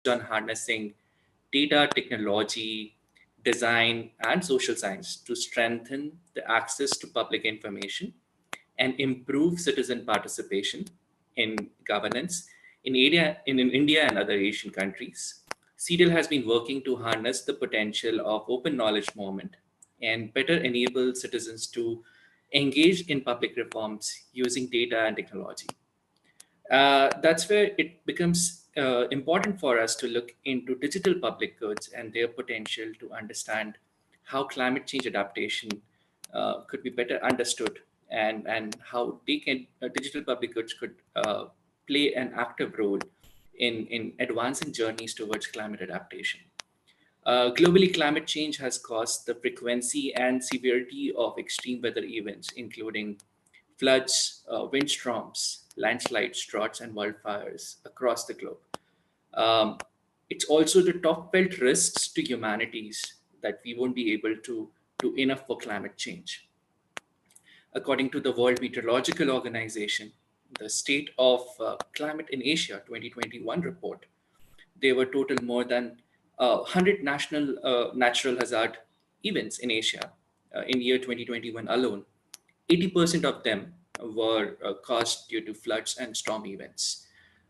on harnessing data, technology, design, and social science to strengthen the access to public information and improve citizen participation in governance in India and other Asian countries. CDL has been working to harness the potential of open knowledge movement and better enable citizens to engage in public reforms using data and technology. That's where it becomes important for us to look into digital public goods and their potential to understand how climate change adaptation could be better understood, and how digital public goods could play an active role in advancing journeys towards climate adaptation. Globally, climate change has caused the frequency and severity of extreme weather events, including floods, windstorms, landslides, droughts, and wildfires across the globe. It's also the top felt risks to humanities that we won't be able to do enough for climate change. According to the World Meteorological Organization, the State of Climate in Asia 2021 report, there were total more than 100 natural hazard events in Asia in year 2021 alone. 80% of them were caused due to floods and storm events,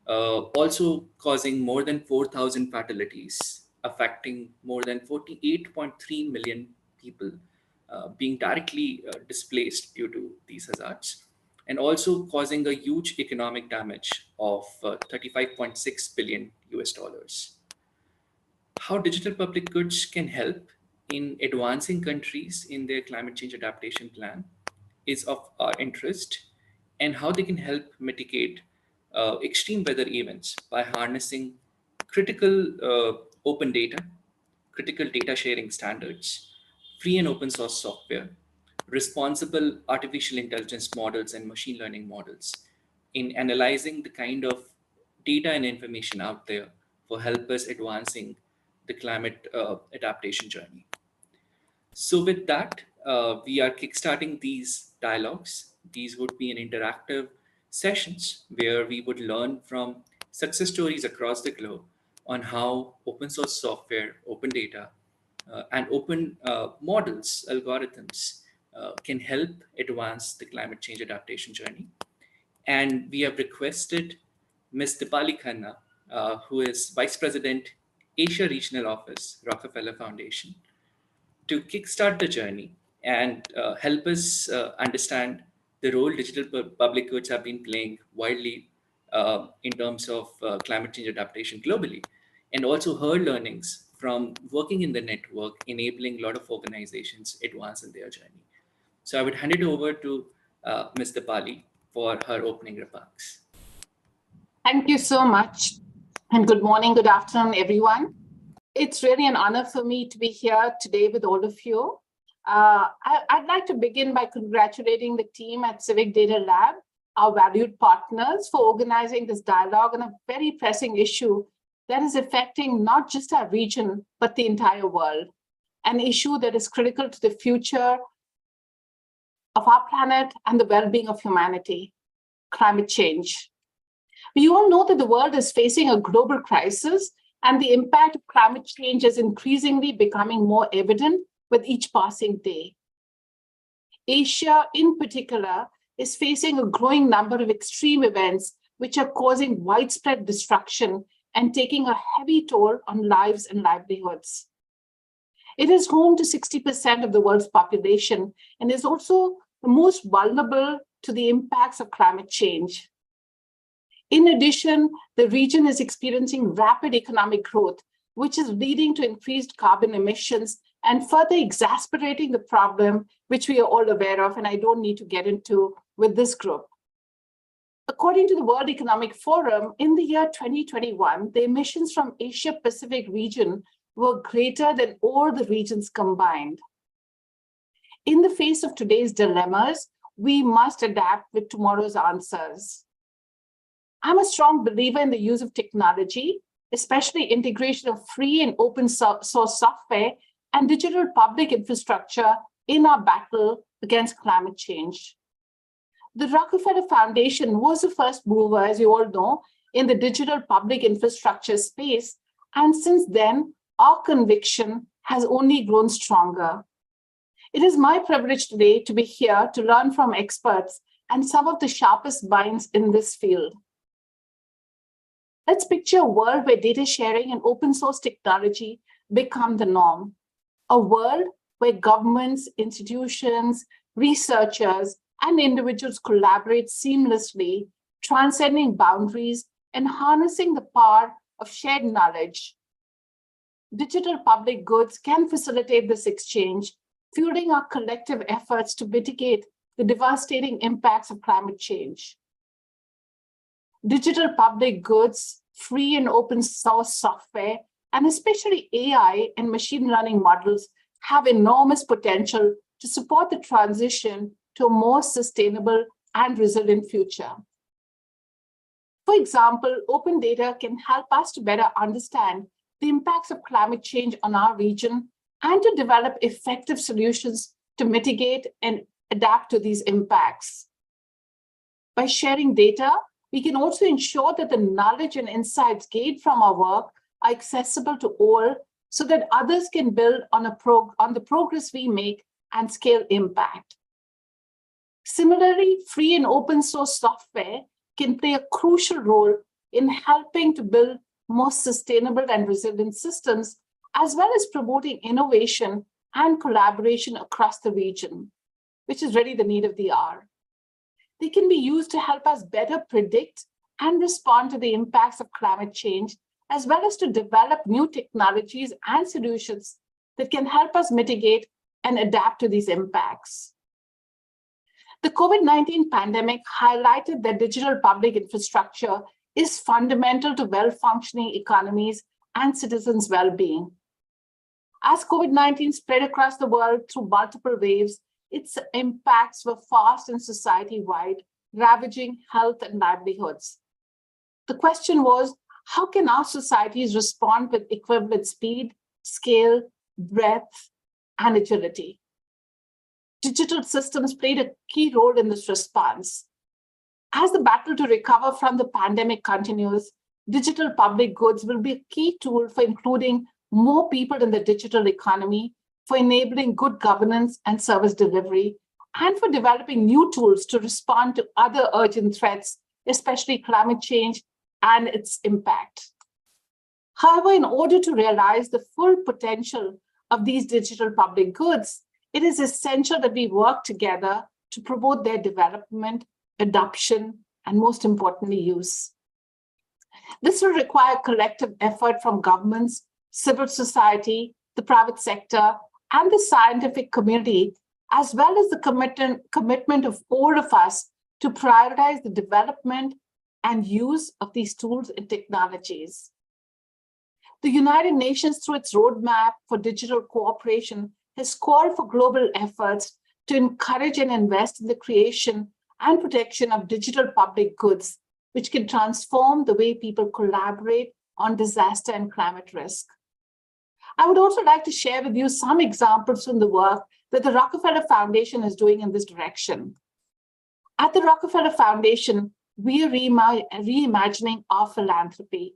also causing more than 4,000 fatalities, affecting more than 48.3 million people being directly displaced due to these hazards, and also causing a huge economic damage of 35.6 billion US dollars. How digital public goods can help in advancing countries in their climate change adaptation plan is of our interest, and how they can help mitigate extreme weather events by harnessing critical open data, critical data sharing standards, free and open source software, responsible artificial intelligence models and machine learning models in analyzing the kind of data and information out there for help us advancing the climate adaptation journey. So with that, we are kickstarting these dialogues. These would be an interactive sessions where we would learn from success stories across the globe on how open source software, open data, and open models, algorithms can help advance the climate change adaptation journey. And we have requested Ms. Dipali Khanna, who is Vice President, Asia Regional Office, Rockefeller Foundation, to kickstart the journey and help us understand the role digital public goods have been playing widely in terms of climate change adaptation globally, and also her learnings from working in the network, enabling a lot of organizations advance in their journey. So I would hand it over to Ms. Dipali for her opening remarks. Thank you so much. And good morning, good afternoon, everyone. It's really an honor for me to be here today with all of you. I'd like to begin by congratulating the team at CivicDataLab, our valued partners, for organizing this dialogue on a very pressing issue that is affecting not just our region, but the entire world. An issue that is critical to the future of our planet and the well-being of humanity: climate change. We all know that the world is facing a global crisis, and the impact of climate change is increasingly becoming more evident with each passing day. Asia, in particular, is facing a growing number of extreme events which are causing widespread destruction and taking a heavy toll on lives and livelihoods. It is home to 60% of the world's population and is also the most vulnerable to the impacts of climate change. In addition, the region is experiencing rapid economic growth, which is leading to increased carbon emissions and further exacerbating the problem, which we are all aware of, and I don't need to get into with this group. According to the World Economic Forum, in the year 2021, the emissions from Asia-Pacific region were greater than all the regions combined. In the face of today's dilemmas, we must adapt with tomorrow's answers. I'm a strong believer in the use of technology, especially integration of free and open source software and digital public infrastructure in our battle against climate change. The Rockefeller Foundation was the first mover, as you all know, in the digital public infrastructure space And since then, our conviction has only grown stronger. It is my privilege today to be here to learn from experts and some of the sharpest minds in this field. Let's picture a world where data sharing and open source technology become the norm. A world where governments, institutions, researchers, and individuals collaborate seamlessly, transcending boundaries and harnessing the power of shared knowledge. Digital public goods can facilitate this exchange, fueling our collective efforts to mitigate the devastating impacts of climate change. Digital public goods, free and open source software, and especially AI and machine learning models have enormous potential to support the transition to a more sustainable and resilient future. For example, open data can help us to better understand the impacts of climate change on our region and to develop effective solutions to mitigate and adapt to these impacts. By sharing data, we can also ensure that the knowledge and insights gained from our work are accessible to all so that others can build on the progress we make and scale impact. Similarly, free and open source software can play a crucial role in helping to build more sustainable and resilient systems, as well as promoting innovation and collaboration across the region, which is really the need of the hour. They can be used to help us better predict and respond to the impacts of climate change, as well as to develop new technologies and solutions that can help us mitigate and adapt to these impacts. The COVID-19 pandemic highlighted that digital public infrastructure is fundamental to well-functioning economies and citizens' well-being. As COVID-19 spread across the world through multiple waves, its impacts were fast and society-wide, ravaging health and livelihoods. The question was, how can our societies respond with equivalent speed, scale, breadth, and agility? Digital systems played a key role in this response. As the battle to recover from the pandemic continues, digital public goods will be a key tool for including more people in the digital economy, for enabling good governance and service delivery, and for developing new tools to respond to other urgent threats, especially climate change and its impact. However, in order to realize the full potential of these digital public goods, it is essential that we work together to promote their development, adoption, and most importantly, use. This will require collective effort from governments, civil society, the private sector, and the scientific community, as well as the commitment of all of us to prioritize the development and use of these tools and technologies. The United Nations, through its roadmap for digital cooperation, has called for global efforts to encourage and invest in the creation and protection of digital public goods, which can transform the way people collaborate on disaster and climate risk. I would also like to share with you some examples from the work that the Rockefeller Foundation is doing in this direction. At the Rockefeller Foundation, we are reimagining our philanthropy.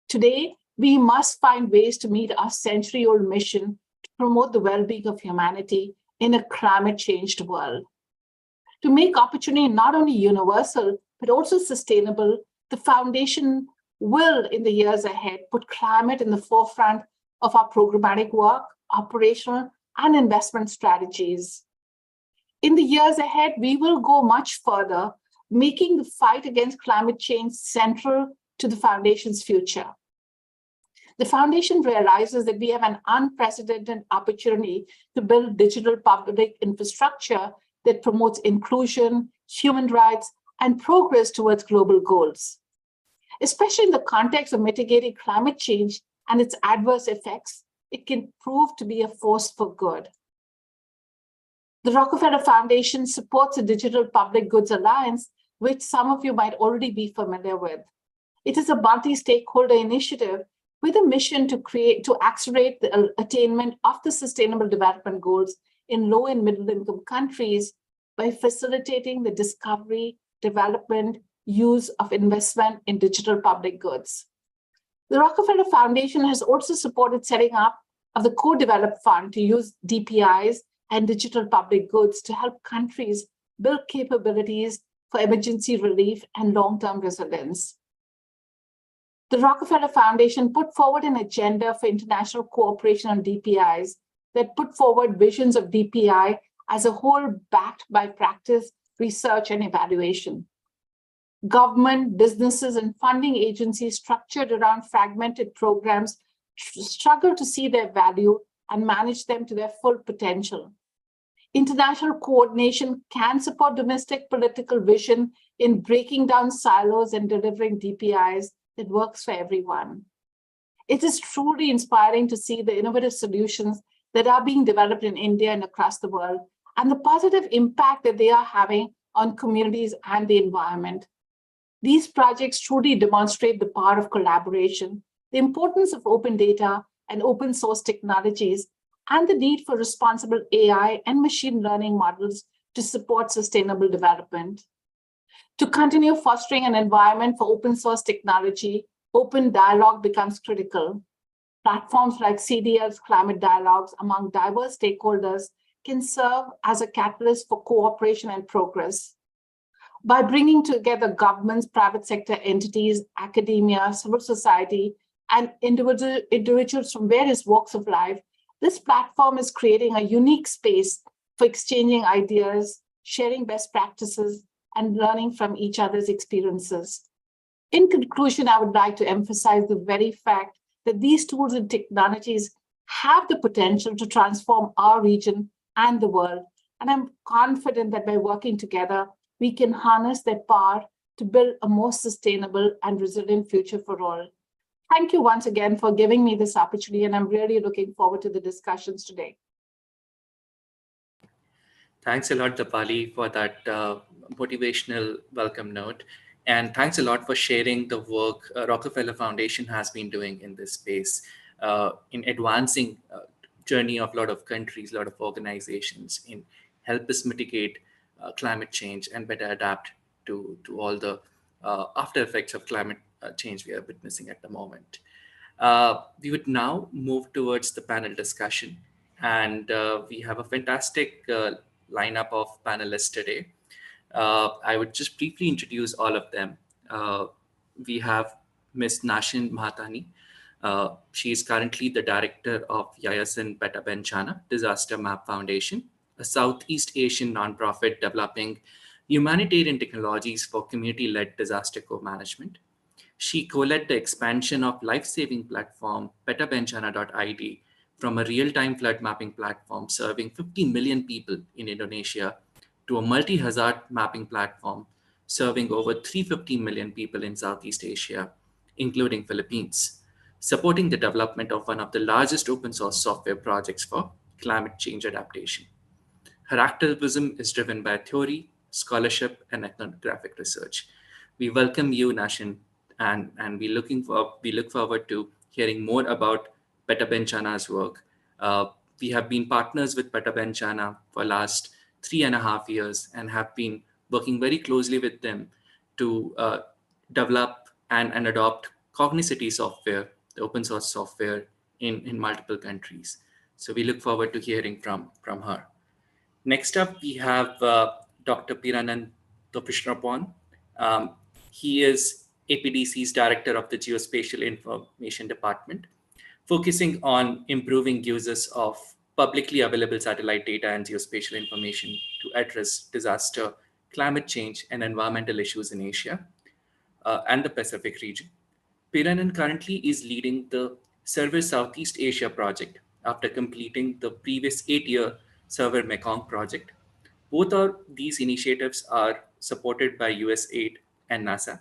Today, we must find ways to meet our century-old mission to promote the well-being of humanity in a climate-changed world. To make opportunity not only universal, but also sustainable, the Foundation will, in the years ahead, put climate in the forefront of our programmatic work, operational, and investment strategies. In the years ahead, we will go much further, making the fight against climate change central to the Foundation's future. The Foundation realizes that we have an unprecedented opportunity to build digital public infrastructure that promotes inclusion, human rights, and progress towards global goals. Especially in the context of mitigating climate change and its adverse effects, it can prove to be a force for good. The Rockefeller Foundation supports the Digital Public Goods Alliance, which some of you might already be familiar with. It is a multi-stakeholder initiative with a mission to accelerate the attainment of the Sustainable Development Goals in low and middle income countries by facilitating the discovery, development, use of investment in digital public goods. The Rockefeller Foundation has also supported setting up of the co-developed fund to use DPIs and digital public goods to help countries build capabilities for emergency relief and long-term resilience. The Rockefeller Foundation put forward an agenda for international cooperation on DPIs that put forward visions of DPI as a whole backed by practice, research, and evaluation. Government, businesses, and funding agencies structured around fragmented programs struggle to see their value and manage them to their full potential. International coordination can support domestic political vision in breaking down silos and delivering DPIs that works for everyone. It is truly inspiring to see the innovative solutions that are being developed in India and across the world, and the positive impact that they are having on communities and the environment. These projects truly demonstrate the power of collaboration, the importance of open data and open source technologies, and the need for responsible AI and machine learning models to support sustainable development. To continue fostering an environment for open source technology, open dialogue becomes critical. Platforms like CDL's Climate Dialogues among diverse stakeholders can serve as a catalyst for cooperation and progress. By bringing together governments, private sector entities, academia, civil society, and individuals from various walks of life, this platform is creating a unique space for exchanging ideas, sharing best practices, and learning from each other's experiences. In conclusion, I would like to emphasize the very fact that these tools and technologies have the potential to transform our region and the world. And I'm confident that by working together, we can harness their power to build a more sustainable and resilient future for all. Thank you once again for giving me this opportunity, and I'm really looking forward to the discussions today. Thanks a lot, Dipali, for that motivational welcome note. And thanks a lot for sharing the work Rockefeller Foundation has been doing in this space, in advancing journey of a lot of countries, a lot of organizations, in help us mitigate climate change and better adapt to all the after effects of climate change we are witnessing at the moment. We would now move towards the panel discussion, and we have a fantastic lineup of panelists today. I would just briefly introduce all of them. We have Ms. Nashin Mahatani. She is currently the director of Yayasan Beta Bencana Disaster Map Foundation, a Southeast Asian nonprofit developing humanitarian technologies for community-led disaster co-management. She co-led the expansion of life-saving platform petabencana.id from a real-time flood mapping platform serving 50 million people in Indonesia to a multi-hazard mapping platform serving over 350 million people in Southeast Asia, including Philippines, supporting the development of one of the largest open source software projects for climate change adaptation. Her activism is driven by theory, scholarship, and ethnographic research. We welcome you, Nashin, and we look forward to hearing more about Beta Bencana's work. We have been partners with Beta Bencana for last 3.5 years and have been working very closely with them to develop and adopt Cognicity software, the open source software in multiple countries. So we look forward to hearing from her. Next up, we have Dr. Piranand Topishrapon. He is APDC's Director of the Geospatial Information Department, focusing on improving uses of publicly available satellite data and geospatial information to address disaster, climate change, and environmental issues in Asia and the Pacific region. Piranand currently is leading the Survey Southeast Asia project after completing the previous 8-year Survey Mekong project. Both of these initiatives are supported by US aid and NASA.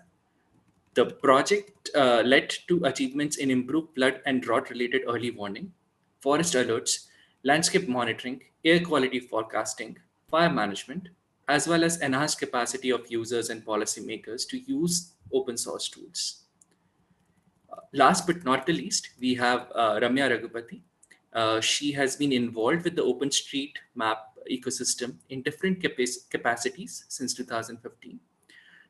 The project led to achievements in improved flood and drought-related early warning, forest alerts, landscape monitoring, air quality forecasting, fire management, as well as enhanced capacity of users and policymakers to use open source tools. Last but not the least, we have Ramya Raghupati. She has been involved with the OpenStreetMap ecosystem in different capacities since 2015.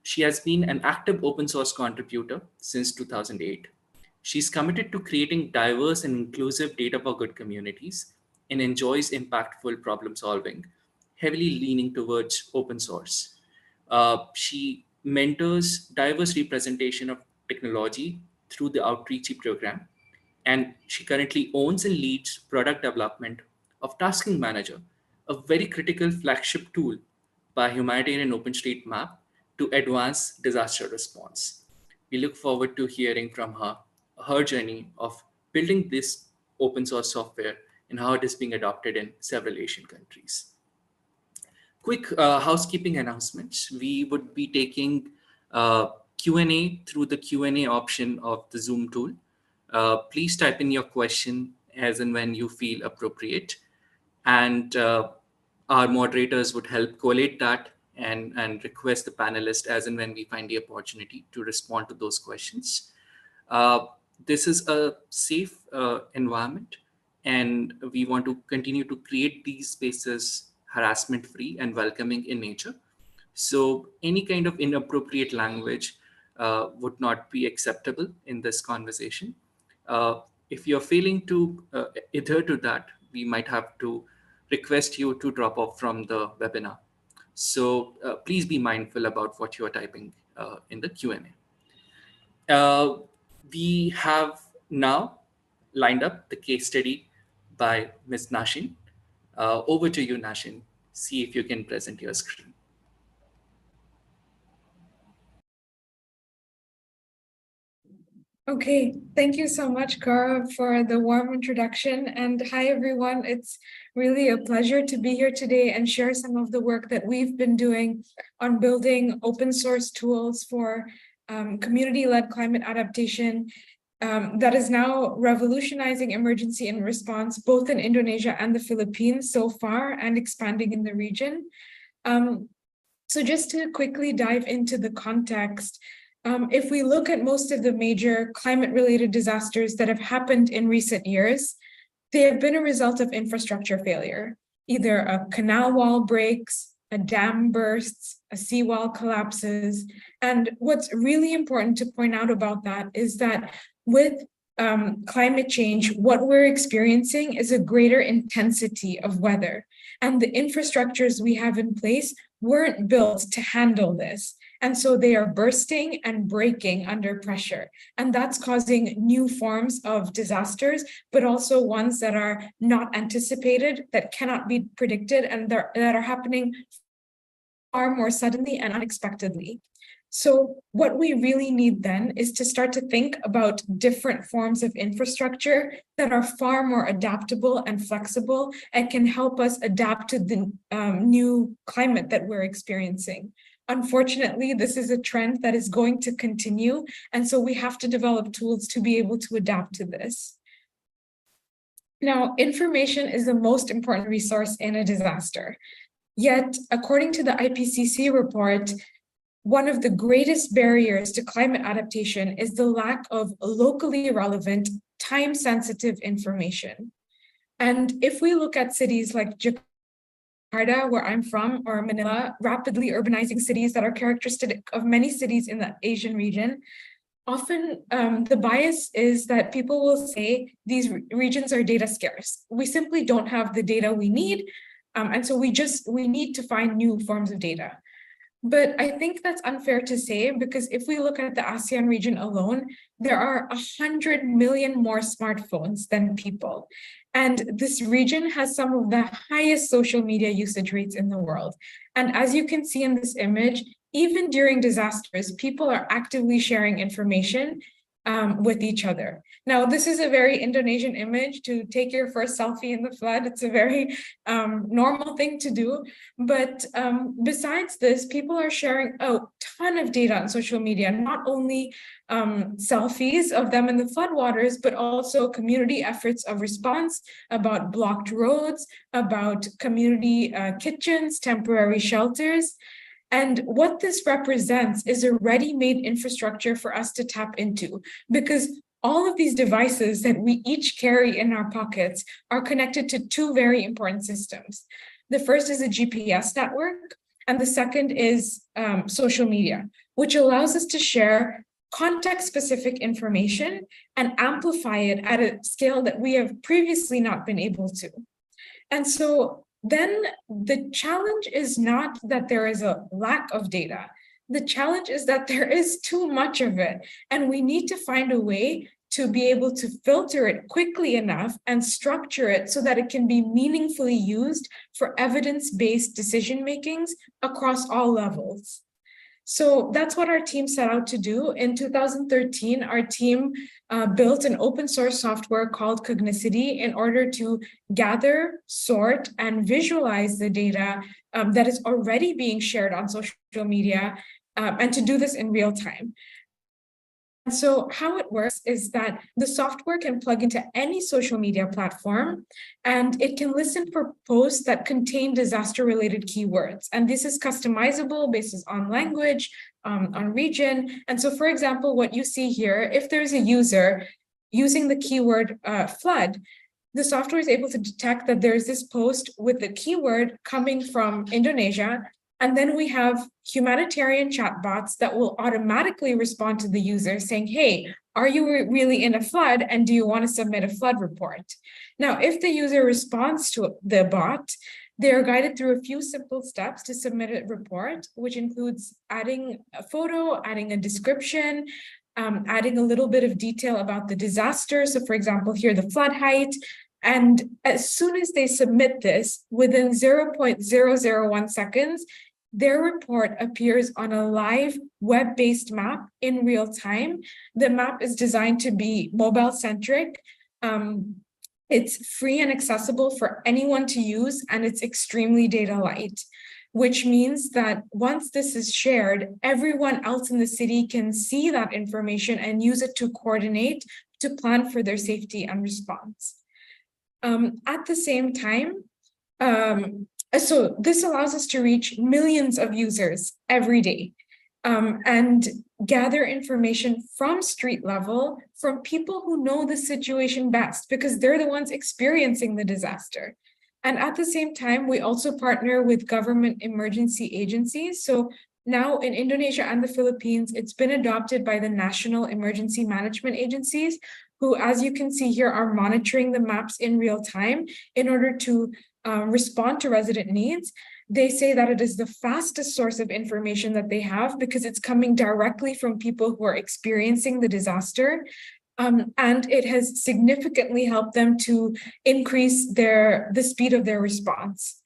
She has been an active open source contributor since 2008. She's committed to creating diverse and inclusive data for good communities and enjoys impactful problem solving, heavily leaning towards open source. She mentors diverse representation of technology through the Outreachy program, and she currently owns and leads product development of Tasking Manager, a very critical flagship tool by Humanitarian OpenStreetMap to advance disaster response. We look forward to hearing from her journey of building this open source software and how it is being adopted in several Asian countries. Quick housekeeping announcements. We would be taking Q&A through the Q&A option of the Zoom tool. Please type in your question as and when you feel appropriate. And our moderators would help collate that and request the panelist as and when we find the opportunity to respond to those questions. This is a safe environment, and we want to continue to create these spaces harassment-free and welcoming in nature. So any kind of inappropriate language would not be acceptable in this conversation. If you're failing to adhere to that, we might have to request you to drop off from the webinar. So please be mindful about what you're typing in the Q&A. We have now lined up the case study by Ms. Nashin. Over to you, Nashin. See if you can present your screen. Okay, thank you so much, Gaurav, for the warm introduction. And hi, everyone. It's really a pleasure to be here today and share some of the work that we've been doing on building open source tools for community-led climate adaptation that is now revolutionizing emergency and response, both in Indonesia and the Philippines so far, and expanding in the region. So just to quickly dive into the context, if we look at most of the major climate-related disasters that have happened in recent years, they have been a result of infrastructure failure. Either a canal wall breaks, a dam bursts, a seawall collapses. And what's really important to point out about that is that with climate change, what we're experiencing is a greater intensity of weather. And the infrastructures we have in place weren't built to handle this. And so they are bursting and breaking under pressure. And that's causing new forms of disasters, but also ones that are not anticipated, that cannot be predicted, and that are happening far more suddenly and unexpectedly. So what we really need then is to start to think about different forms of infrastructure that are far more adaptable and flexible and can help us adapt to the new climate that we're experiencing. Unfortunately, this is a trend that is going to continue, and so we have to develop tools to be able to adapt to this. Now, information is the most important resource in a disaster. Yet, according to the IPCC report, one of the greatest barriers to climate adaptation is the lack of locally relevant, time-sensitive information. And if we look at cities like Jakarta, where I'm from, or Manila, rapidly urbanizing cities that are characteristic of many cities in the Asian region, often the bias is that people will say these regions are data scarce. We simply don't have the data we need, and so we need to find new forms of data. But I think that's unfair to say, because if we look at the ASEAN region alone, there are 100 million more smartphones than people. And this region has some of the highest social media usage rates in the world. And as you can see in this image, even during disasters, people are actively sharing information with each other. Now, this is a very Indonesian image, to take your first selfie in the flood. It's a very normal thing to do. But besides this, people are sharing a ton of data on social media, not only selfies of them in the floodwaters, but also community efforts of response, about blocked roads, about community kitchens, temporary shelters. And what this represents is a ready-made infrastructure for us to tap into, because all of these devices that we each carry in our pockets are connected to two very important systems. The first is a GPS network, and the second is social media, which allows us to share context-specific information and amplify it at a scale that we have previously not been able to. And so then the challenge is not that there is a lack of data. The challenge is that there is too much of it, and we need to find a way to be able to filter it quickly enough and structure it so that it can be meaningfully used for evidence-based decision makings across all levels. So that's what our team set out to do. In 2013, our team built an open source software called Cognicity in order to gather, sort, and visualize the data that is already being shared on social media, and to do this in real time. And so how it works is that the software can plug into any social media platform, and it can listen for posts that contain disaster-related keywords. And this is customizable based on language, on region. And so, for example, what you see here, if there's a user using the keyword flood, the software is able to detect that there's this post with the keyword coming from Indonesia. And then we have humanitarian chatbots that will automatically respond to the user saying, hey, are you really in a flood? And do you want to submit a flood report? Now, if the user responds to the bot, they are guided through a few simple steps to submit a report, which includes adding a photo, adding a description, adding a little bit of detail about the disaster. So for example, here, the flood height. And as soon as they submit this, within 0.001 seconds, their report appears on a live web-based map in real time. The map is designed to be mobile-centric. It's free and accessible for anyone to use, and it's extremely data light, which means that once this is shared, everyone else in the city can see that information and use it to coordinate, to plan for their safety and response. At the same time, so this allows us to reach millions of users every day and gather information from street level from people who know the situation best because they're the ones experiencing the disaster. And at the same time, we also partner with government emergency agencies. So now in Indonesia and the Philippines, it's been adopted by the national emergency management agencies who, as you can see here, are monitoring the maps in real time in order to respond to resident needs. They say that it is the fastest source of information that they have because it's coming directly from people who are experiencing the disaster. And it has significantly helped them to increase the speed of their response.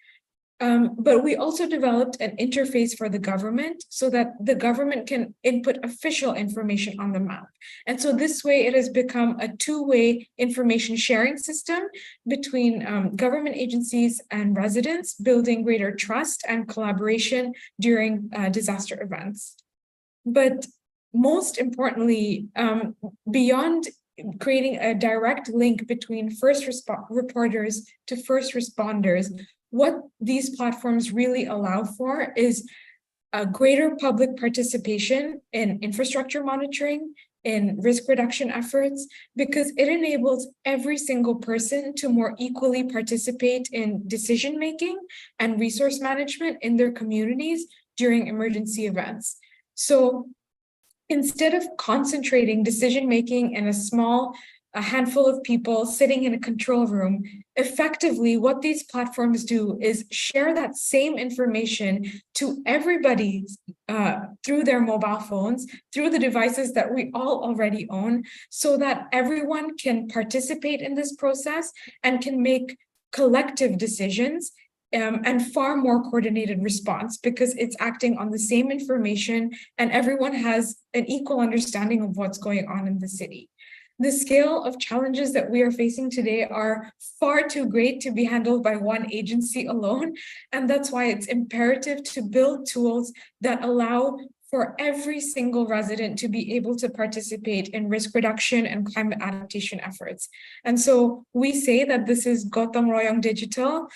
But we also developed an interface for the government so that the government can input official information on the map. And so this way it has become a two-way information sharing system between government agencies and residents, building greater trust and collaboration during disaster events. But most importantly, beyond creating a direct link between reporters to first responders, what these platforms really allow for is a greater public participation in infrastructure monitoring, in risk reduction efforts, because it enables every single person to more equally participate in decision-making and resource management in their communities during emergency events. So instead of concentrating decision-making in a handful of people sitting in a control room, effectively what these platforms do is share that same information to everybody through their mobile phones, through the devices that we all already own, so that everyone can participate in this process and can make collective decisions and far more coordinated response because it's acting on the same information and everyone has an equal understanding of what's going on in the city. The scale of challenges that we are facing today are far too great to be handled by one agency alone. And that's why it's imperative to build tools that allow for every single resident to be able to participate in risk reduction and climate adaptation efforts. And so we say that this is Gotong Royong Digital,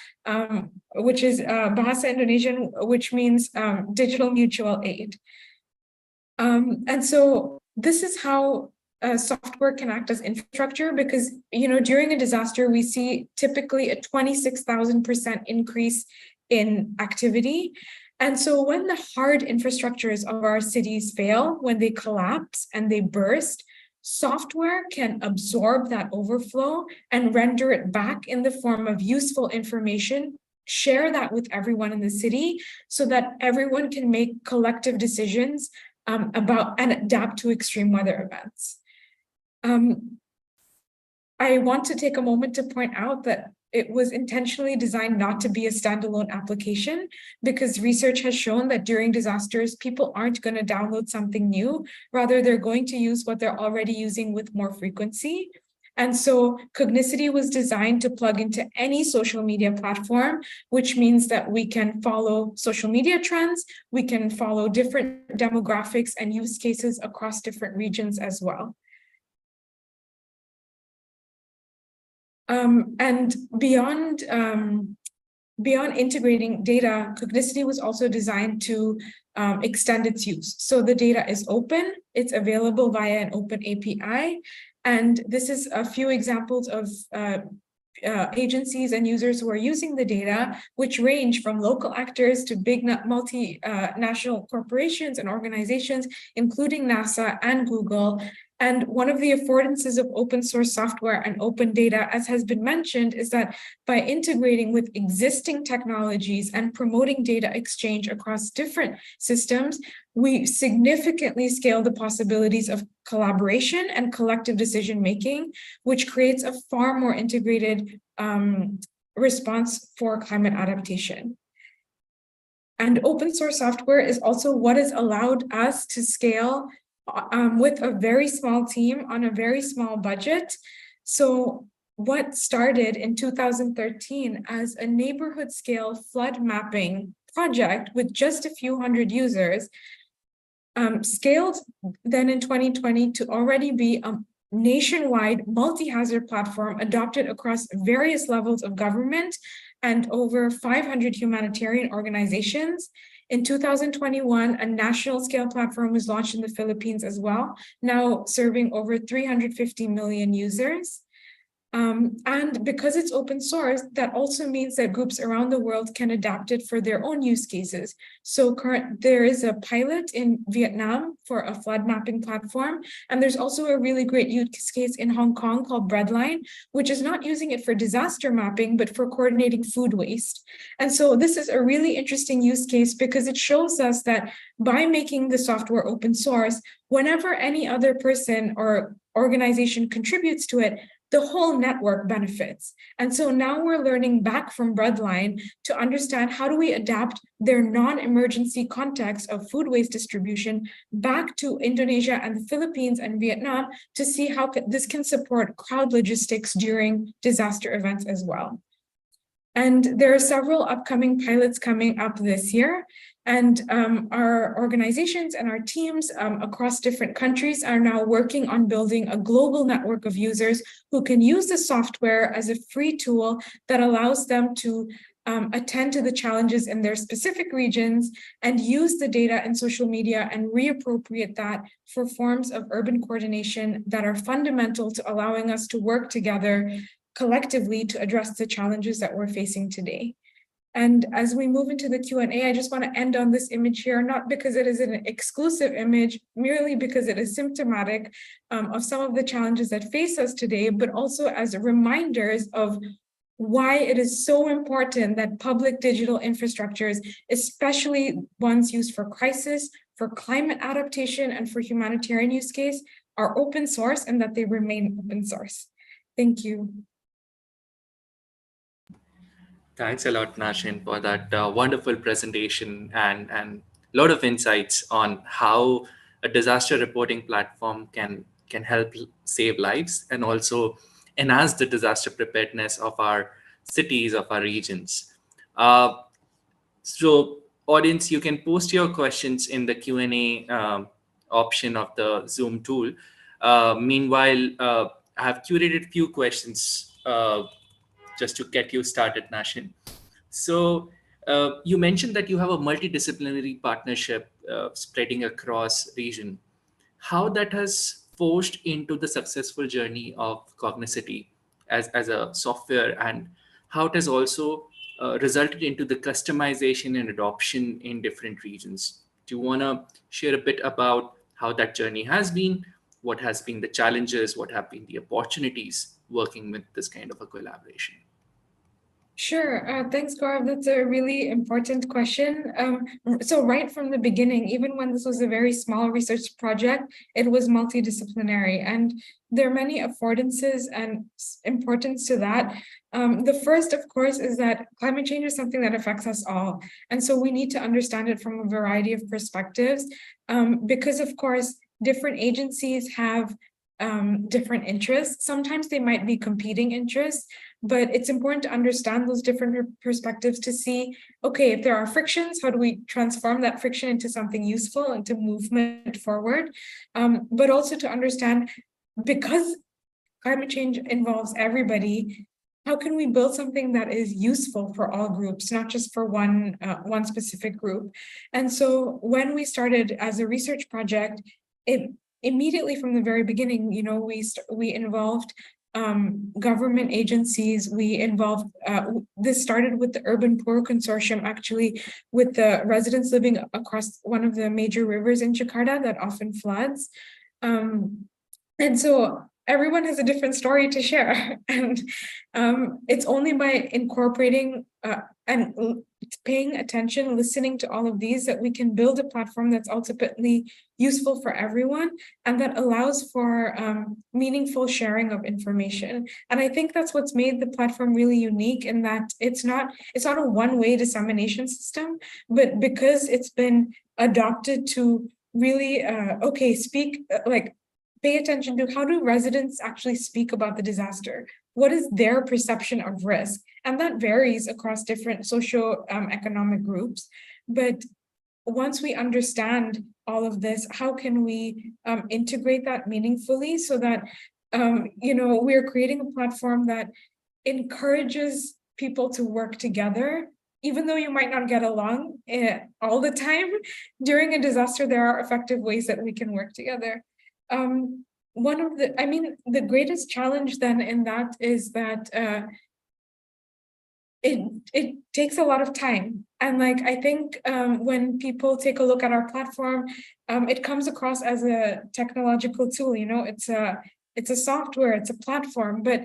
which is Bahasa Indonesian, which means digital mutual aid. And so this is how software can act as infrastructure because, during a disaster, we see typically a 26,000% increase in activity. And so when the hard infrastructures of our cities fail, when they collapse and they burst, software can absorb that overflow and render it back in the form of useful information, share that with everyone in the city so that everyone can make collective decisions about and adapt to extreme weather events. I want to take a moment to point out that it was intentionally designed not to be a standalone application because research has shown that during disasters, people aren't going to download something new. Rather, they're going to use what they're already using with more frequency. And so Cognicity was designed to plug into any social media platform, which means that we can follow social media trends, we can follow different demographics and use cases across different regions as well. And beyond integrating data, Cognicity was also designed to extend its use. So the data is open, it's available via an open API. And this is a few examples of agencies and users who are using the data, which range from local actors to big multinational corporations and organizations, including NASA and Google. And one of the affordances of open source software and open data, as has been mentioned, is that by integrating with existing technologies and promoting data exchange across different systems, we significantly scale the possibilities of collaboration and collective decision-making, which creates a far more integrated response for climate adaptation. And open source software is also what has allowed us to scale with a very small team on a very small budget. So what started in 2013 as a neighborhood scale flood mapping project with just a few hundred users, scaled then in 2020 to already be a nationwide multi-hazard platform adopted across various levels of government and over 500 humanitarian organizations. In 2021, a national scale platform was launched in the Philippines as well, now serving over 350 million users. And because it's open source, that also means that groups around the world can adapt it for their own use cases. So there is a pilot in Vietnam for a flood mapping platform. And there's also a really great use case in Hong Kong called Breadline, which is not using it for disaster mapping, but for coordinating food waste. And so this is a really interesting use case because it shows us that by making the software open source, whenever any other person or organization contributes to it, the whole network benefits. And so now we're learning back from Breadline to understand how do we adapt their non-emergency context of food waste distribution back to Indonesia and the Philippines and Vietnam to see how this can support crowd logistics during disaster events as well. And there are several upcoming pilots coming up this year. And our organizations and our teams across different countries are now working on building a global network of users who can use the software as a free tool that allows them to attend to the challenges in their specific regions and use the data in social media and reappropriate that for forms of urban coordination that are fundamental to allowing us to work together collectively to address the challenges that we're facing today. And as we move into the Q&A, I just want to end on this image here, not because it is an exclusive image, merely because it is symptomatic of some of the challenges that face us today, but also as reminders of why it is so important that public digital infrastructures, especially ones used for crisis, for climate adaptation, and for humanitarian use case, are open source and that they remain open source. Thank you. Thanks a lot, Nashin, for that wonderful presentation and a lot of insights on how a disaster reporting platform can help save lives and also enhance the disaster preparedness of our cities, of our regions. So, audience, you can post your questions in the Q&A option of the Zoom tool. Meanwhile, I have curated a few questions just to get you started, Nashin. So you mentioned that you have a multidisciplinary partnership spreading across region. How that has forged into the successful journey of Cognicity as a software, and how it has also resulted into the customization and adoption in different regions. Do you want to share a bit about how that journey has been? What has been the challenges? What have been the opportunities working with this kind of a collaboration? Sure. Thanks, Gaurav. That's a really important question. So right from the beginning, even when this was a very small research project, it was multidisciplinary. And there are many affordances and importance to that. The first, of course, is that climate change is something that affects us all. And so we need to understand it from a variety of perspectives, because, of course, different agencies have different interests. Sometimes they might be competing interests, but it's important to understand those different perspectives to see, okay, if there are frictions, how do we transform that friction into something useful and to movement forward? But also to understand, because climate change involves everybody, how can we build something that is useful for all groups, not just for one specific group? And so when we started as a research project, it immediately from the very beginning, we involved government agencies. We involved, this started with the Urban Poor Consortium, actually, with the residents living across one of the major rivers in Jakarta that often floods. And so everyone has a different story to share. And it's only by incorporating and paying attention, listening to all of these, that we can build a platform that's ultimately useful for everyone and that allows for meaningful sharing of information. And I think that's what's made the platform really unique, in that it's not a one-way dissemination system, but because it's been adopted to really pay attention to how do residents actually speak about the disaster? What is their perception of risk? And that varies across different socio-economic groups. But once we understand all of this, how can we integrate that meaningfully so that, we're creating a platform that encourages people to work together, even though you might not get along all the time. During a disaster, there are effective ways that we can work together. The greatest challenge then in that is that it takes a lot of time. And I think when people take a look at our platform, it comes across as a technological tool. It's a software, it's a platform, but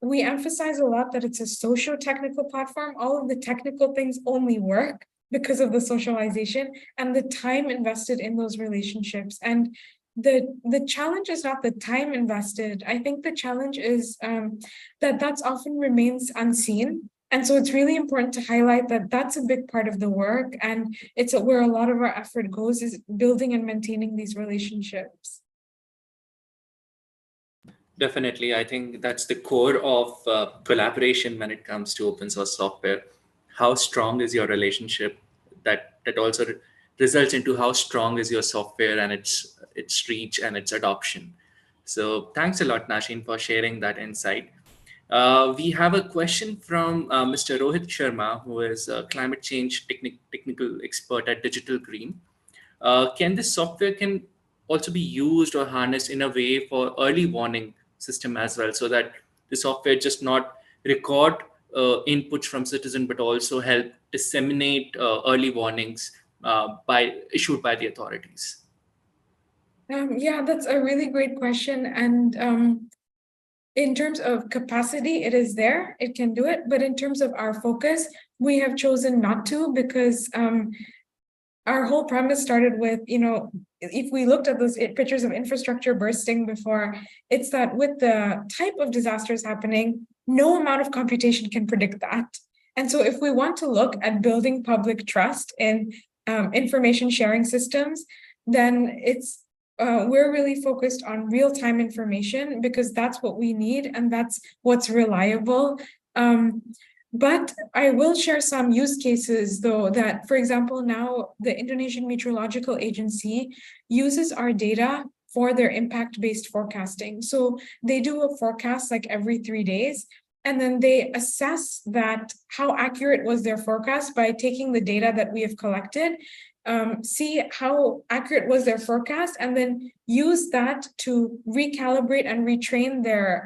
we emphasize a lot that it's a socio-technical platform. All of the technical things only work because of the socialization and the time invested in those relationships. And the challenge is not the time invested. I think the challenge is that's often remains unseen. And so it's really important to highlight that that's a big part of the work, and it's where a lot of our effort goes, is building and maintaining these relationships. Definitely, I think that's the core of collaboration when it comes to open source software. How strong is your relationship? That also results into how strong is your software and its reach and its adoption. So thanks a lot, Nashin, for sharing that insight. We have a question from Mr. Rohit Sharma, who is a climate change technical expert at Digital Green. Can this software can also be used or harnessed in a way for early warning system as well, so that the software just not record inputs from citizen, but also help disseminate early warnings issued by the authorities? Yeah, that's a really great question. And in terms of capacity, it is there, it can do it. But in terms of our focus, we have chosen not to, because our whole premise started with, if we looked at those pictures of infrastructure bursting before, it's that with the type of disasters happening, no amount of computation can predict that. And so if we want to look at building public trust in information sharing systems, then we're really focused on real-time information, because that's what we need and that's what's reliable. But I will share some use cases, though, that, for example, now the Indonesian Meteorological Agency uses our data for their impact-based forecasting. So they do a forecast every 3 days, and then they assess that how accurate was their forecast by taking the data that we have collected, see how accurate was their forecast, and then use that to recalibrate and retrain their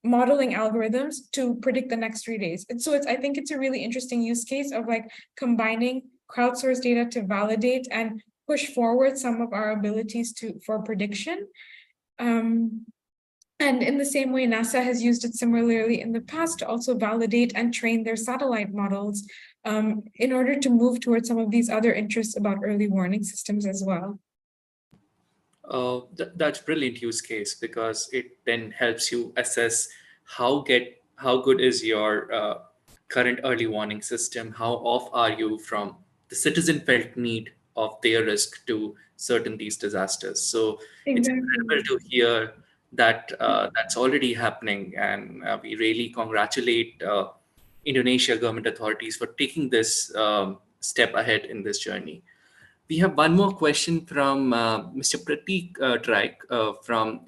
modeling algorithms to predict the next 3 days. And so I think it's a really interesting use case of like combining crowdsourced data to validate and push forward some of our abilities for prediction. And in the same way, NASA has used it similarly in the past to also validate and train their satellite models in order to move towards some of these other interests about early warning systems as well. That's brilliant use case, because it then helps you assess how good is your current early warning system, how off are you from the citizen felt need of their risk to certain these disasters. So it's incredible to hear that that's already happening, and we really congratulate Indonesia government authorities for taking this step ahead in this journey. We have one more question from Mr. Pratik Traik from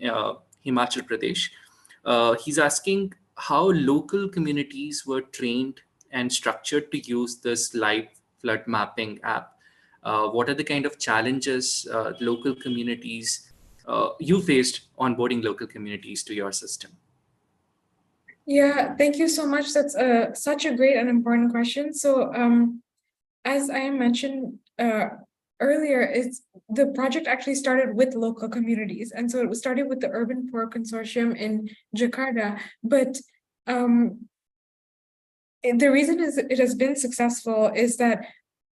Himachal Pradesh. He's asking how local communities were trained and structured to use this live flood mapping app. What are the kind of challenges local communities you faced onboarding local communities to your system? Yeah, thank you so much. That's such a great and important question. So as I mentioned earlier, the project actually started with local communities. And so it was started with the Urban Poor Consortium in Jakarta. But the reason it has been successful is that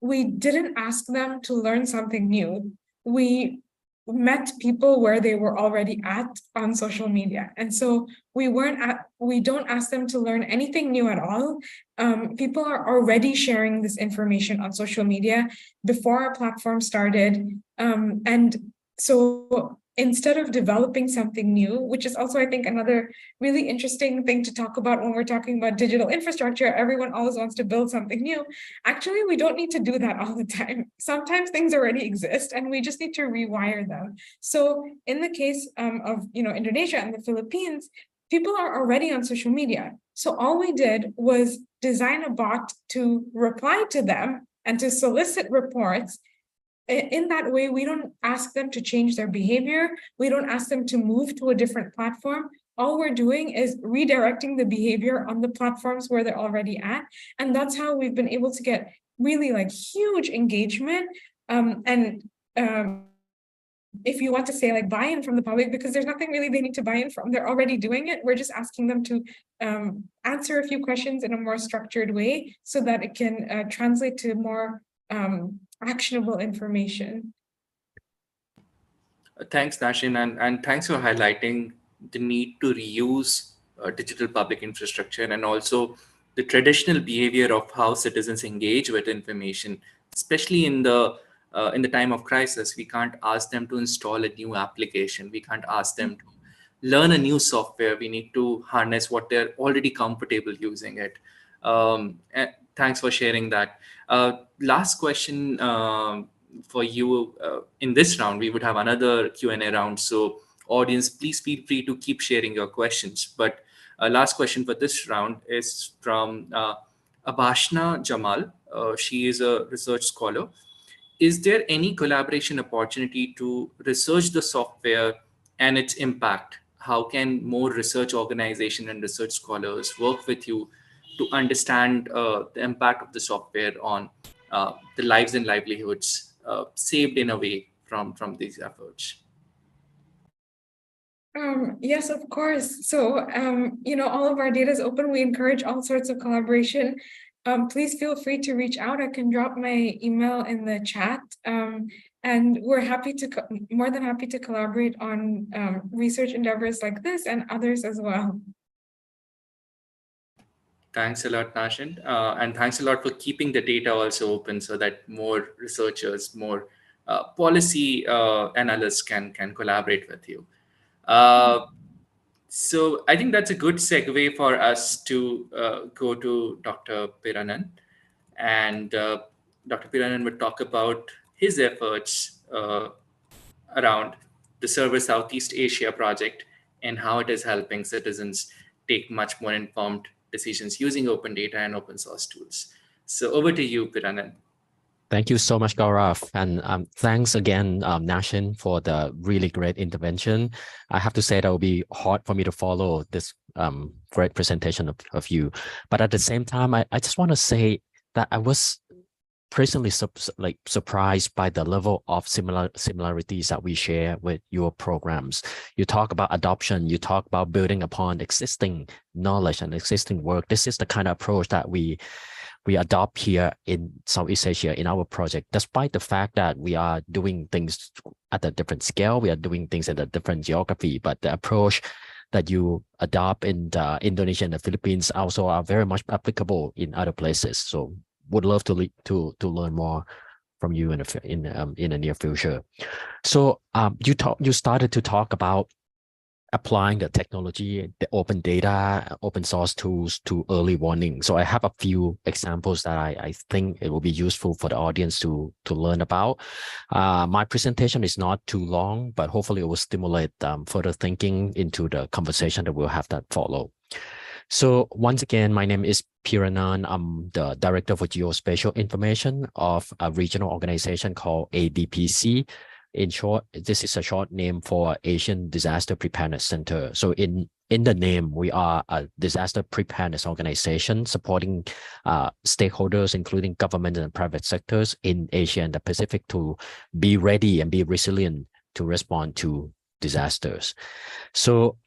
we didn't ask them to learn something new. We met people where they were already at on social media. And so we don't ask them to learn anything new at all. People are already sharing this information on social media before our platform started. And so instead of developing something new, which is also, I think, another really interesting thing to talk about when we're talking about digital infrastructure, everyone always wants to build something new. Actually, we don't need to do that all the time. Sometimes things already exist and we just need to rewire them. So in the case of Indonesia and the Philippines, people are already on social media. So all we did was design a bot to reply to them and to solicit reports. In that way, we don't ask them to change their behavior. We don't ask them to move to a different platform. All we're doing is redirecting the behavior on the platforms where they're already at. And that's how we've been able to get really like huge engagement. If you want to say like buy-in from the public, because there's nothing really they need to buy in from, they're already doing it. We're just asking them to answer a few questions in a more structured way so that it can translate to more actionable information. Thanks, Nashin, and thanks for highlighting the need to reuse digital public infrastructure, and also the traditional behavior of how citizens engage with information, especially in the time of crisis. We can't ask them to install a new application. We can't ask them to learn a new software. We need to harness what they're already comfortable using it. Thanks for sharing that. Last question for you in this round. We would have another Q&A round. So audience, please feel free to keep sharing your questions. But last question for this round is from Abashna Jamal. She is a research scholar. Is there any collaboration opportunity to research the software and its impact? How can more research organization and research scholars work with you to understand the impact of the software on the lives and livelihoods saved in a way from these efforts? Yes, of course. So, all of our data is open. We encourage all sorts of collaboration. Please feel free to reach out. I can drop my email in the chat. And we're more than happy to collaborate on research endeavors like this and others as well. Thanks a lot, Nashin. And thanks a lot for keeping the data also open so that more researchers, more policy analysts can collaborate with you. So I think that's a good segue for us to go to Dr. Piranan. And Dr. Piranan would talk about his efforts around the Server Southeast Asia project and how it is helping citizens take much more informed decisions using open data and open source tools. So over to you, Piranan. Thank you so much, Gaurav. And thanks again, Nashin, for the really great intervention. I have to say that will be hard for me to follow this great presentation of you. But at the same time, I just want to say that I was personally surprised by the level of similarities that we share with your programs. You talk about adoption, you talk about building upon existing knowledge and existing work. This is the kind of approach that we adopt here in Southeast Asia in our project, despite the fact that we are doing things at a different scale, we are doing things in a different geography, but the approach that you adopt in Indonesia and the Philippines also are very much applicable in other places. So would love to learn more from you in the near future. So you started to talk about applying the technology, the open data, open source tools to early warning. So I have a few examples that I think it will be useful for the audience to learn about. My presentation is not too long, but hopefully it will stimulate further thinking into the conversation that we'll have that follow. So once again, my name is Piranan. I'm the Director for Geospatial Information of a regional organization called ADPC. In short, this is a short name for Asian Disaster Preparedness Center. So in the name, we are a disaster preparedness organization supporting stakeholders, including government and private sectors in Asia and the Pacific, to be ready and be resilient to respond to disasters. So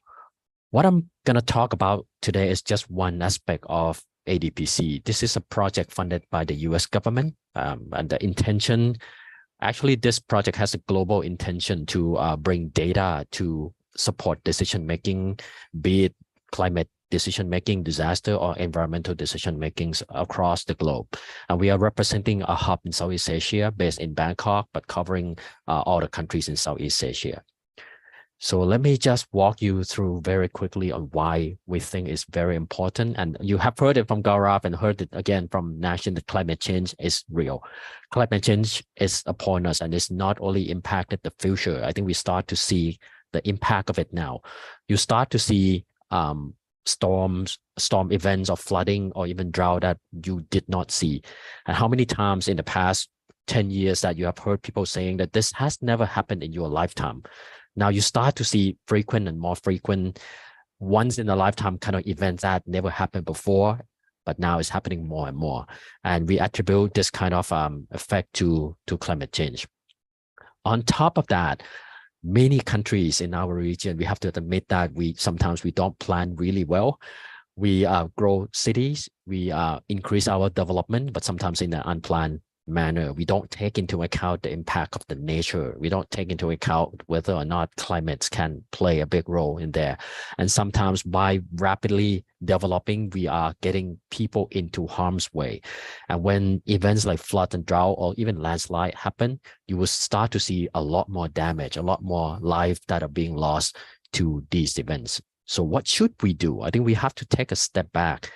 what I'm going to talk about today is just one aspect of ADPC. This is a project funded by the US government, and the intention, actually this project has a global intention to bring data to support decision-making, be it climate decision-making, disaster, or environmental decision-makings across the globe. And we are representing a hub in Southeast Asia based in Bangkok, but covering all the countries in Southeast Asia. So let me just walk you through very quickly on why we think it's very important. And you have heard it from Gaurav and heard it again from Nashin that climate change is real. Climate change is upon us, and it's not only impacted the future. I think we start to see the impact of it now. You start to see storm events of flooding or even drought that you did not see. And how many times in the past 10 years that you have heard people saying that this has never happened in your lifetime. Now you start to see frequent and more frequent, once in a lifetime kind of events that never happened before, but now it's happening more and more. And we attribute this kind of effect to climate change. On top of that, many countries in our region, we have to admit that sometimes we don't plan really well. We grow cities, we increase our development, but sometimes in an unplanned manner. We don't take into account the impact of the nature. We don't take into account whether or not climates can play a big role in there. And sometimes by rapidly developing, we are getting people into harm's way. And when events like flood and drought or even landslide happen, you will start to see a lot more damage, a lot more lives that are being lost to these events. So what should we do? I think we have to take a step back,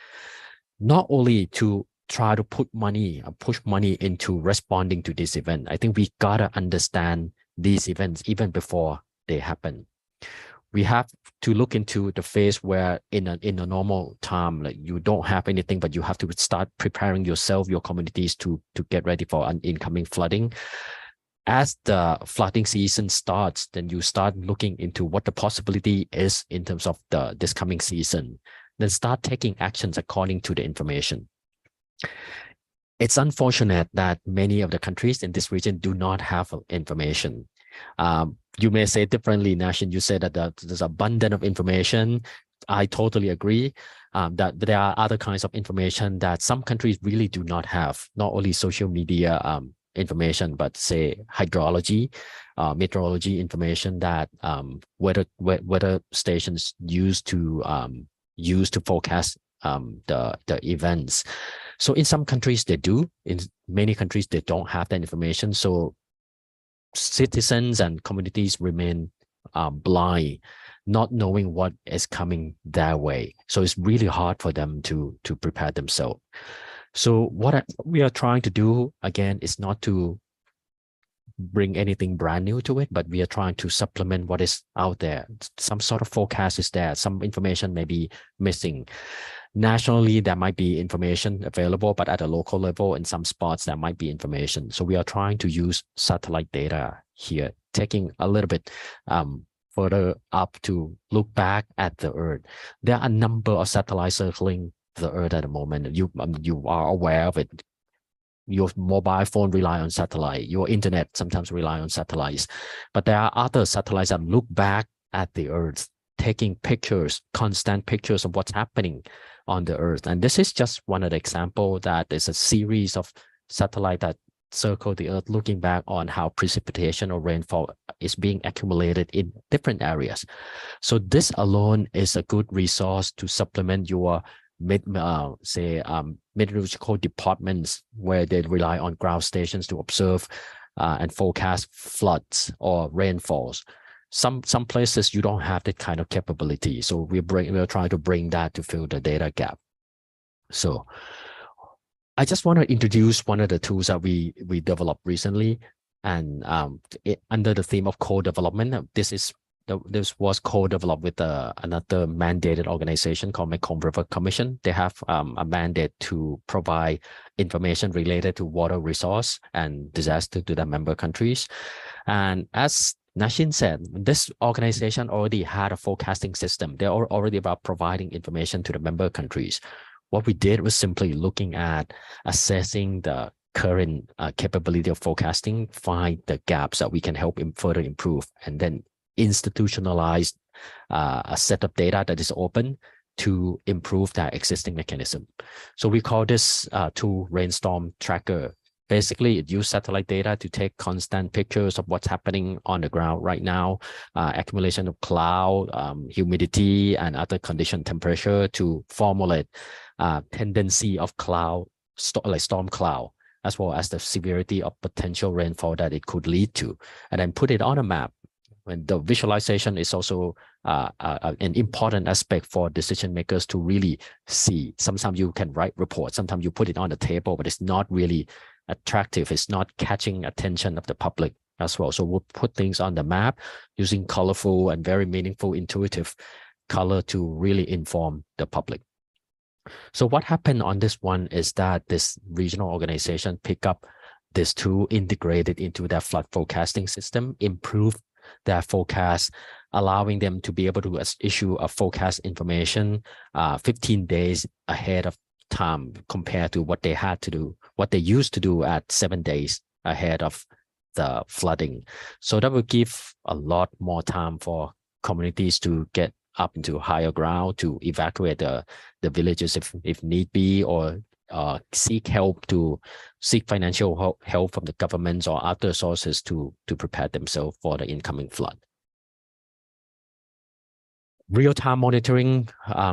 not only to try to push money into responding to this event. I think we gotta understand these events even before they happen. We have to look into the phase where in a normal time, like you don't have anything, but you have to start preparing yourself, your communities to get ready for an incoming flooding. As the flooding season starts, then you start looking into what the possibility is in terms of this coming season. Then start taking actions according to the information. It's unfortunate that many of the countries in this region do not have information. You may say differently, Nashin. You said that there's abundance of information. I totally agree that there are other kinds of information that some countries really do not have, not only social media information, but say hydrology, meteorology information that weather stations use to forecast the events. So in some countries they do, in many countries they don't have that information. So citizens and communities remain blind, not knowing what is coming their way. So it's really hard for them to prepare themselves. So what we are trying to do, again, is not to bring anything brand new to it, but we are trying to supplement what is out there. Some sort of forecast is there. Some information may be missing. Nationally, there might be information available, but at a local level, in some spots, there might be information. So we are trying to use satellite data here, taking a little bit further up to look back at the Earth. There are a number of satellites circling the Earth at the moment. You are aware of it. Your mobile phone rely on satellite. Your internet sometimes rely on satellites. But there are other satellites that look back at the Earth, taking pictures, constant pictures of what's happening on the Earth. And this is just one of the examples that is a series of satellites that circle the Earth, looking back on how precipitation or rainfall is being accumulated in different areas. So this alone is a good resource to supplement your meteorological departments, where they rely on ground stations to observe and forecast floods or rainfalls. Some places you don't have that kind of capability, so we're trying to bring that to fill the data gap. So I just want to introduce one of the tools that we developed recently, and under the theme of co-development. This was co-developed with another mandated organization called Mekong River Commission. They have a mandate to provide information related to water resource and disaster to the member countries. And as Nashin said, this organization already had a forecasting system. They're already about providing information to the member countries. What we did was simply looking at assessing the current capability of forecasting, find the gaps that we can help further improve, and then institutionalize a set of data that is open to improve that existing mechanism. So we call this tool Rainstorm Tracker. Basically, it uses satellite data to take constant pictures of what's happening on the ground right now, accumulation of cloud, humidity, and other condition temperature to formulate tendency of cloud, like storm cloud, as well as the severity of potential rainfall that it could lead to, and then put it on a map. And the visualization is also an important aspect for decision makers to really see. Sometimes you can write reports, sometimes you put it on the table, but it's not really attractive. It's not catching attention of the public as well. So we'll put things on the map using colorful and very meaningful, intuitive color to really inform the public. So what happened on this one is that this regional organization picked up this tool, integrated into their flood forecasting system, improved their forecast, allowing them to be able to issue a forecast information 15 days ahead of time compared to what they had to do, what they used to do at 7 days ahead of the flooding. So that will give a lot more time for communities to get up into higher ground, to evacuate the villages if need be, or seek financial help from the governments or other sources to prepare themselves for the incoming flood. Real-time monitoring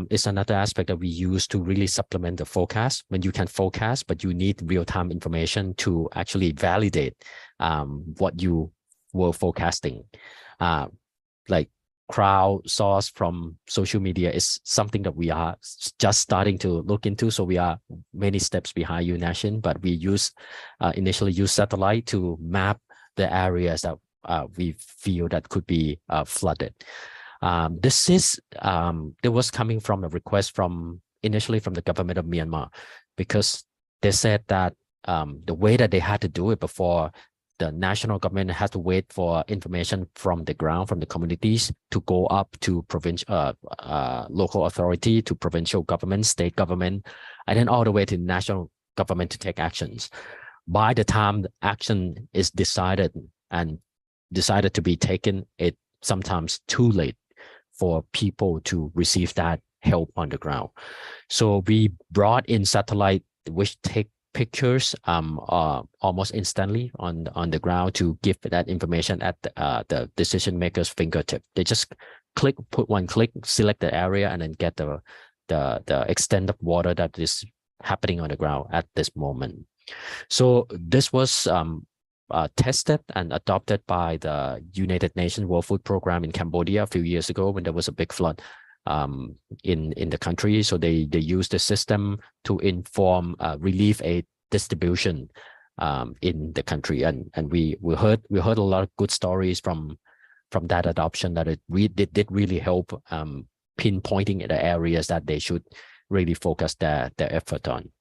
is another aspect that we use to really supplement the forecast. When you can forecast, but you need real-time information to actually validate what you were forecasting. Like crowdsource from social media is something that we are just starting to look into. So we are many steps behind you, Nashin, but we initially use satellite to map the areas that we feel that could be flooded. This was coming from a request initially from the government of Myanmar, because they said that the way that they had to do it before, the national government had to wait for information from the ground, from the communities, to go up to local authority, to provincial government, state government, and then all the way to national government to take actions. By the time the action is decided to be taken, it's sometimes too late for people to receive that help on the ground. So we brought in satellite, which take pictures almost instantly on the ground to give that information at the decision maker's fingertip. They just put one click, select the area, and then get the extent of water that is happening on the ground at this moment. So this was tested and adopted by the United Nations World Food Program in Cambodia a few years ago when there was a big flood in the country. So they used the system to inform relief aid distribution in the country, and we heard a lot of good stories from that adoption, that it did really help pinpointing the areas that they should really focus their effort on.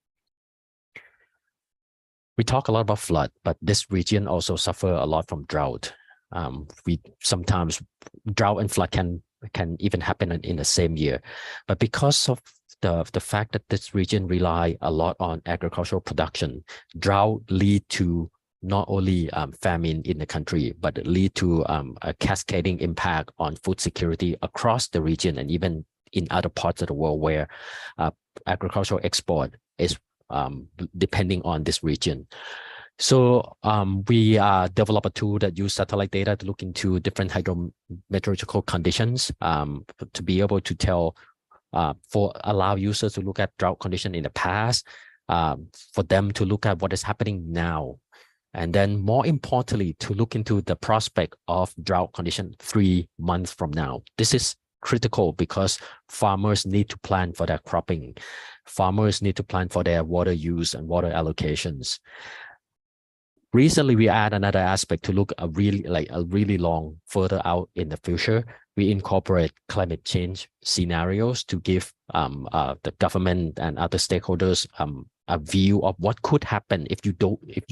We talk a lot about flood, but this region also suffer a lot from drought. We sometimes drought and flood can even happen in the same year, but because of the fact that this region rely a lot on agricultural production, drought lead to not only famine in the country, but it lead to a cascading impact on food security across the region and even in other parts of the world where agricultural export is depending on this region. So we develop a tool that use satellite data to look into different hydrometeorological conditions to be able to tell, allow users to look at drought condition in the past, for them to look at what is happening now. And then more importantly, to look into the prospect of drought condition 3 months from now. This is critical because farmers need to plan for their cropping. Farmers need to plan for their water use and water allocations. Recently, we add another aspect to look a really long further out in the future. We incorporate climate change scenarios to give the government and other stakeholders a view of what could happen if you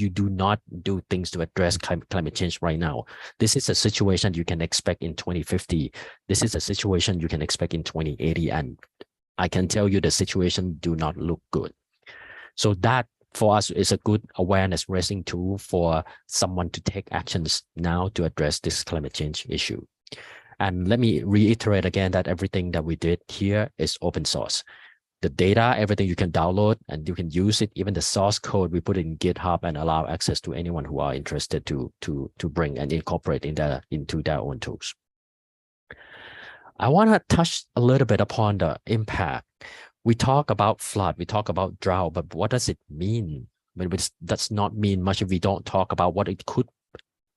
do not do things to address climate change right now. This is a situation you can expect in 2050. This is a situation you can expect in 2080, and I can tell you the situation do not look good. So that for us is a good awareness raising tool for someone to take actions now to address this climate change issue. And let me reiterate again that everything that we did here is open source. The data, everything you can download and you can use it, even the source code we put in GitHub and allow access to anyone who are interested to bring and incorporate into their own tools. I want to touch a little bit upon the impact. We talk about flood, we talk about drought, but what does it mean? I mean, it does not mean much if we don't talk about what it could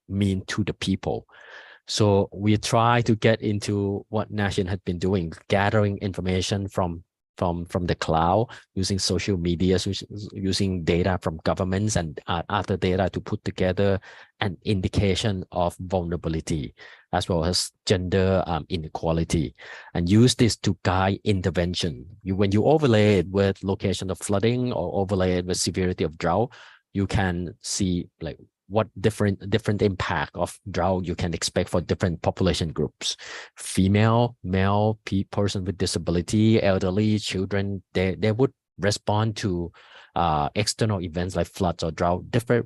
mean to the people. So we try to get into what Nation had been doing, gathering information from the cloud, using social media, using data from governments and other data to put together an indication of vulnerability, as well as gender inequality, and use this to guide intervention. When you overlay it with location of flooding or overlay it with severity of drought, you can see like what different impact of drought you can expect for different population groups. Female, male, person with disability, elderly, children, they would respond to external events like floods or drought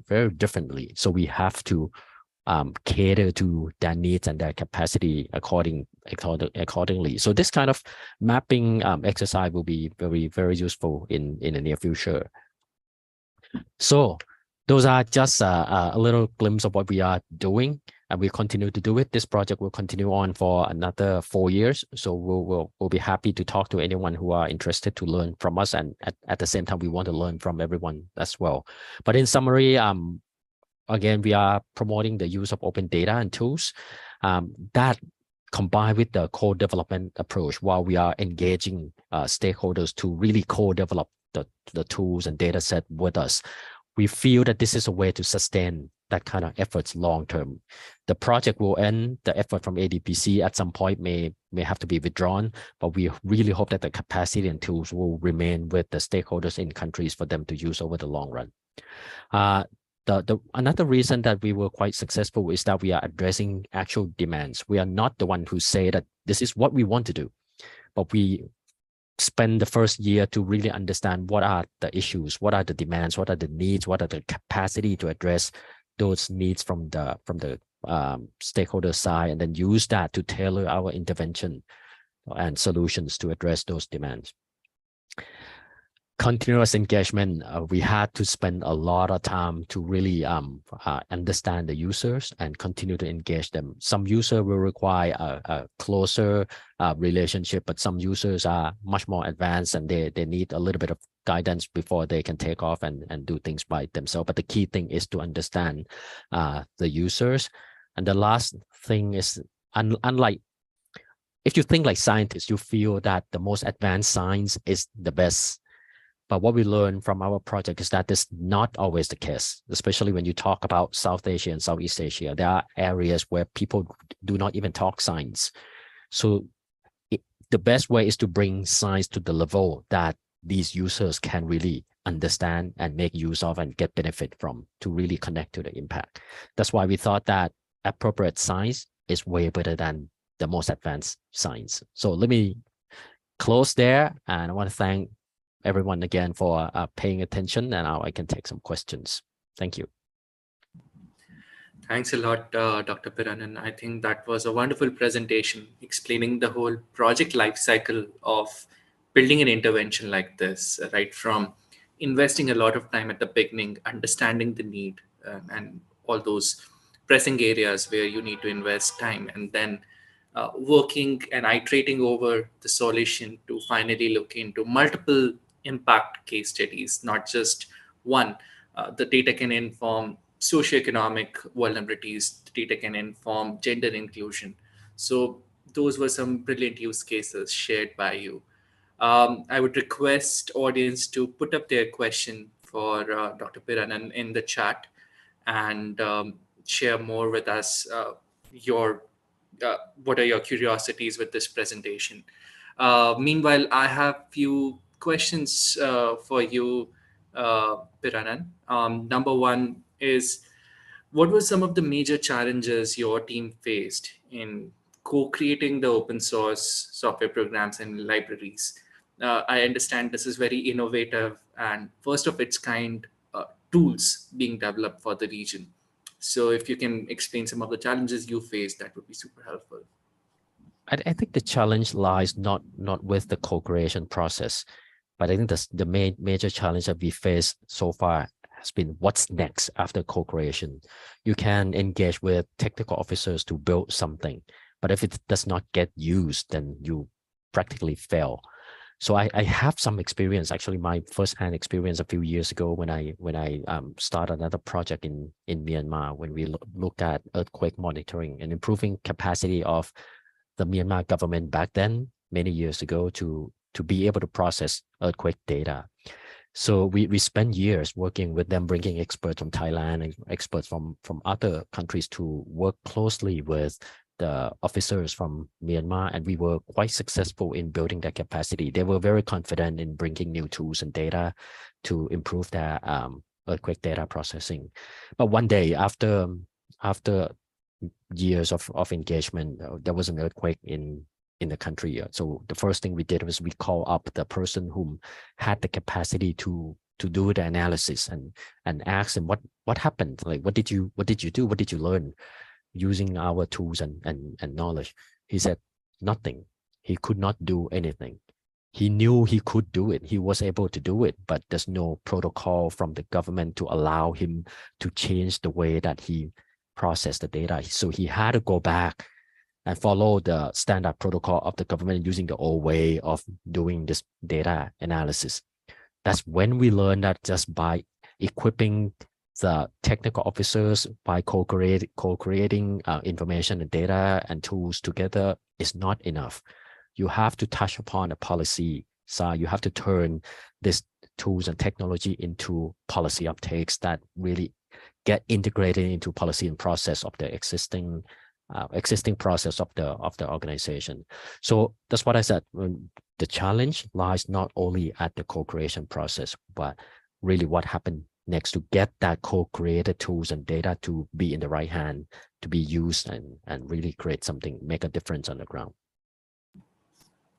very differently. So we have to cater to their needs and their capacity accordingly. So this kind of mapping exercise will be very useful in the near future. So those are just a little glimpse of what we are doing, and we continue to do it. This project will continue on for another 4 years. So we'll be happy to talk to anyone who are interested to learn from us, and at the same time, we want to learn from everyone as well. But in summary, again, we are promoting the use of open data and tools that combined with the co-development approach, while we are engaging stakeholders to really co-develop the tools and data set with us. We feel that this is a way to sustain that kind of efforts long term. The project will end, the effort from ADPC at some point may have to be withdrawn, but we really hope that the capacity and tools will remain with the stakeholders in countries for them to use over the long run. Another reason that we were quite successful is that we are addressing actual demands. We are not the one who say that this is what we want to do, but we spend the first year to really understand what are the issues, what are the demands, what are the needs, what are the capacity to address those needs from the stakeholder side, and then use that to tailor our intervention and solutions to address those demands. Continuous engagement, we had to spend a lot of time to really understand the users and continue to engage them. Some users will require a closer relationship, but some users are much more advanced and they need a little bit of guidance before they can take off and do things by themselves. But the key thing is to understand the users. And the last thing is, unlike, if you think like scientists, you feel that the most advanced science is the best. But what we learned from our project is that this is not always the case, especially when you talk about South Asia and Southeast Asia. There are areas where people do not even talk science. So the best way is to bring science to the level that these users can really understand and make use of and get benefit from, to really connect to the impact. That's why we thought that appropriate science is way better than the most advanced science. So let me close there, and I want to thank everyone again for paying attention, and now I can take some questions. Thank you. Thanks a lot, Dr. Piranan. I think that was a wonderful presentation explaining the whole project life cycle of building an intervention like this, right from investing a lot of time at the beginning, understanding the need, and all those pressing areas where you need to invest time, and then working and iterating over the solution to finally look into multiple impact case studies, not just one. The data can inform socioeconomic vulnerabilities, the data can inform gender inclusion. So those were some brilliant use cases shared by you. I would request audience to put up their question for Dr. Piranan in the chat, and share more with us your what are your curiosities with this presentation. Meanwhile, I have few questions for you, Piranan. Number one is, what were some of the major challenges your team faced in co-creating the open source software programs and libraries? I understand this is very innovative and first of its kind tools being developed for the region. So if you can explain some of the challenges you faced, that would be super helpful. I think the challenge lies not with the co-creation process, but I think the major challenge that we face so far has been what's next after co-creation. You can engage with technical officers to build something, but if it does not get used, then you practically fail. So I have some experience, actually my first-hand experience a few years ago when I started another project in Myanmar, when we look at earthquake monitoring and improving capacity of the Myanmar government back then, many years ago, to be able to process earthquake data. So we spent years working with them, bringing experts from Thailand and experts from other countries to work closely with the officers from Myanmar, and we were quite successful in building their capacity. They were very confident in bringing new tools and data to improve their earthquake data processing. But one day, after years of engagement, there was an earthquake in the country. So the first thing we did was we called up the person who had the capacity to do the analysis and ask him what happened, like what did you do, what did you learn using our tools and knowledge. He said nothing. He could not do anything. He knew he could do it. He was able to do it, but there's no protocol from the government to allow him to change the way that he processed the data. So he had to go back and follow the standard protocol of the government using the old way of doing this data analysis. That's when we learned that just by equipping the technical officers, by co-creating information and data and tools together is not enough. You have to touch upon the policy side. You have to turn these tools and technology into policy uptakes that really get integrated into policy and process of the existing process of the organization. So that's what I said. The challenge lies not only at the co-creation process, but really what happened next to get that co-created tools and data to be in the right hand, to be used and really create something, make a difference on the ground.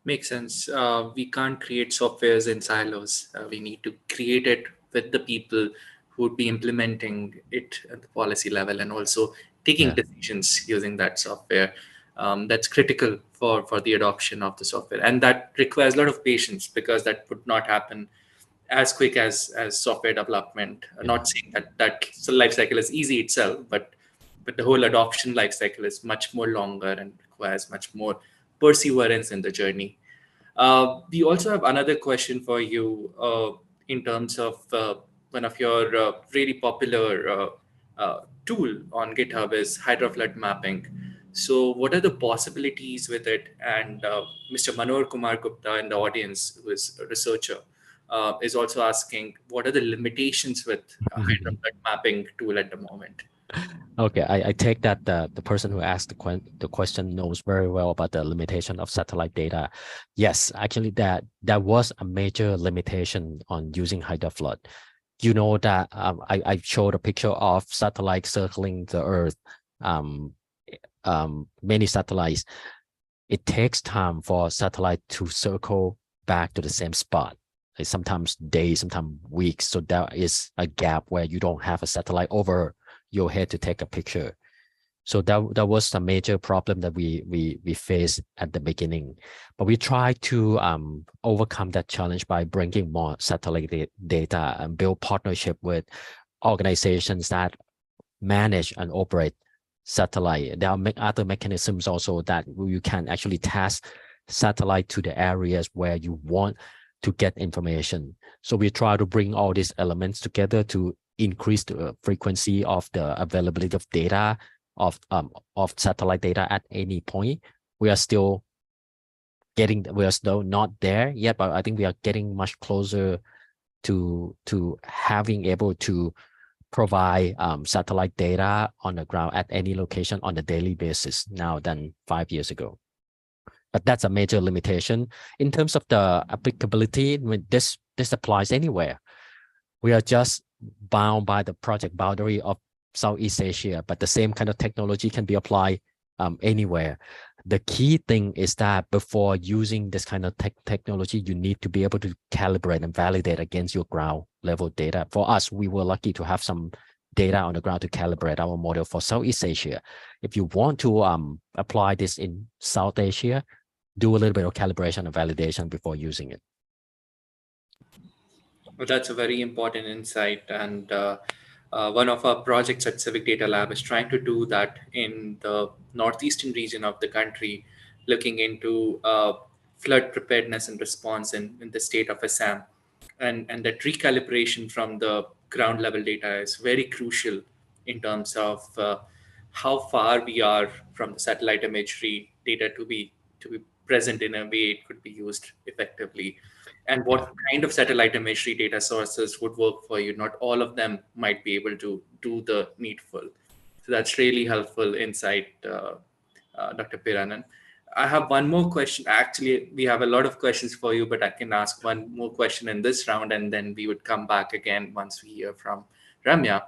Makes sense. We can't create softwares in silos. We need to create it with the people who would be implementing it at the policy level and also taking decisions using that software. That's critical for the adoption of the software. And that requires a lot of patience, because that would not happen as quick as software development. Not saying that life cycle is easy itself, but the whole adoption life cycle is much more longer and requires much more perseverance in the journey. We also have another question for you in terms of one of your really popular tool on GitHub is hydroflood mapping. So what are the possibilities with it? And Mr. Manohar Kumar Gupta in the audience, who is a researcher, is also asking, what are the limitations with hydroflood mapping tool at the moment? Okay, I take that the person who asked the question knows very well about the limitation of satellite data. Yes, actually that was a major limitation on using hydroflood. You know that I showed a picture of satellite circling the Earth many satellites, it takes time for satellite to circle back to the same spot. Like sometimes days, sometimes weeks. So there is a gap where you don't have a satellite over your head to take a picture. So that was a major problem that we faced at the beginning, but we tried to overcome that challenge by bringing more satellite data and build partnership with organizations that manage and operate satellite. There are other mechanisms also that you can actually task satellite to the areas where you want to get information. So we try to bring all these elements together to increase the frequency of the availability of data of satellite data at any point. We are still not there yet, but I think we are getting much closer to having able to provide satellite data on the ground at any location on a daily basis now than 5 years ago. But that's a major limitation in terms of the applicability. When this applies anywhere, we are just bound by the project boundary of Southeast Asia, but the same kind of technology can be applied anywhere. The key thing is that before using this kind of technology, you need to be able to calibrate and validate against your ground level data. For us, we were lucky to have some data on the ground to calibrate our model for Southeast Asia. If you want to apply this in South Asia, do a little bit of calibration and validation before using it. Well, that's a very important insight, and one of our projects at CivicDataLab is trying to do that in the northeastern region of the country, looking into flood preparedness and response in the state of Assam. And that recalibration from the ground level data is very crucial in terms of how far we are from the satellite imagery data to be present in a way it could be used effectively, and what kind of satellite imagery data sources would work for you. Not all of them might be able to do the needful. So that's really helpful insight, Dr. Piranan. I have one more question. Actually, we have a lot of questions for you, but I can ask one more question in this round, and then we would come back again once we hear from Ramya.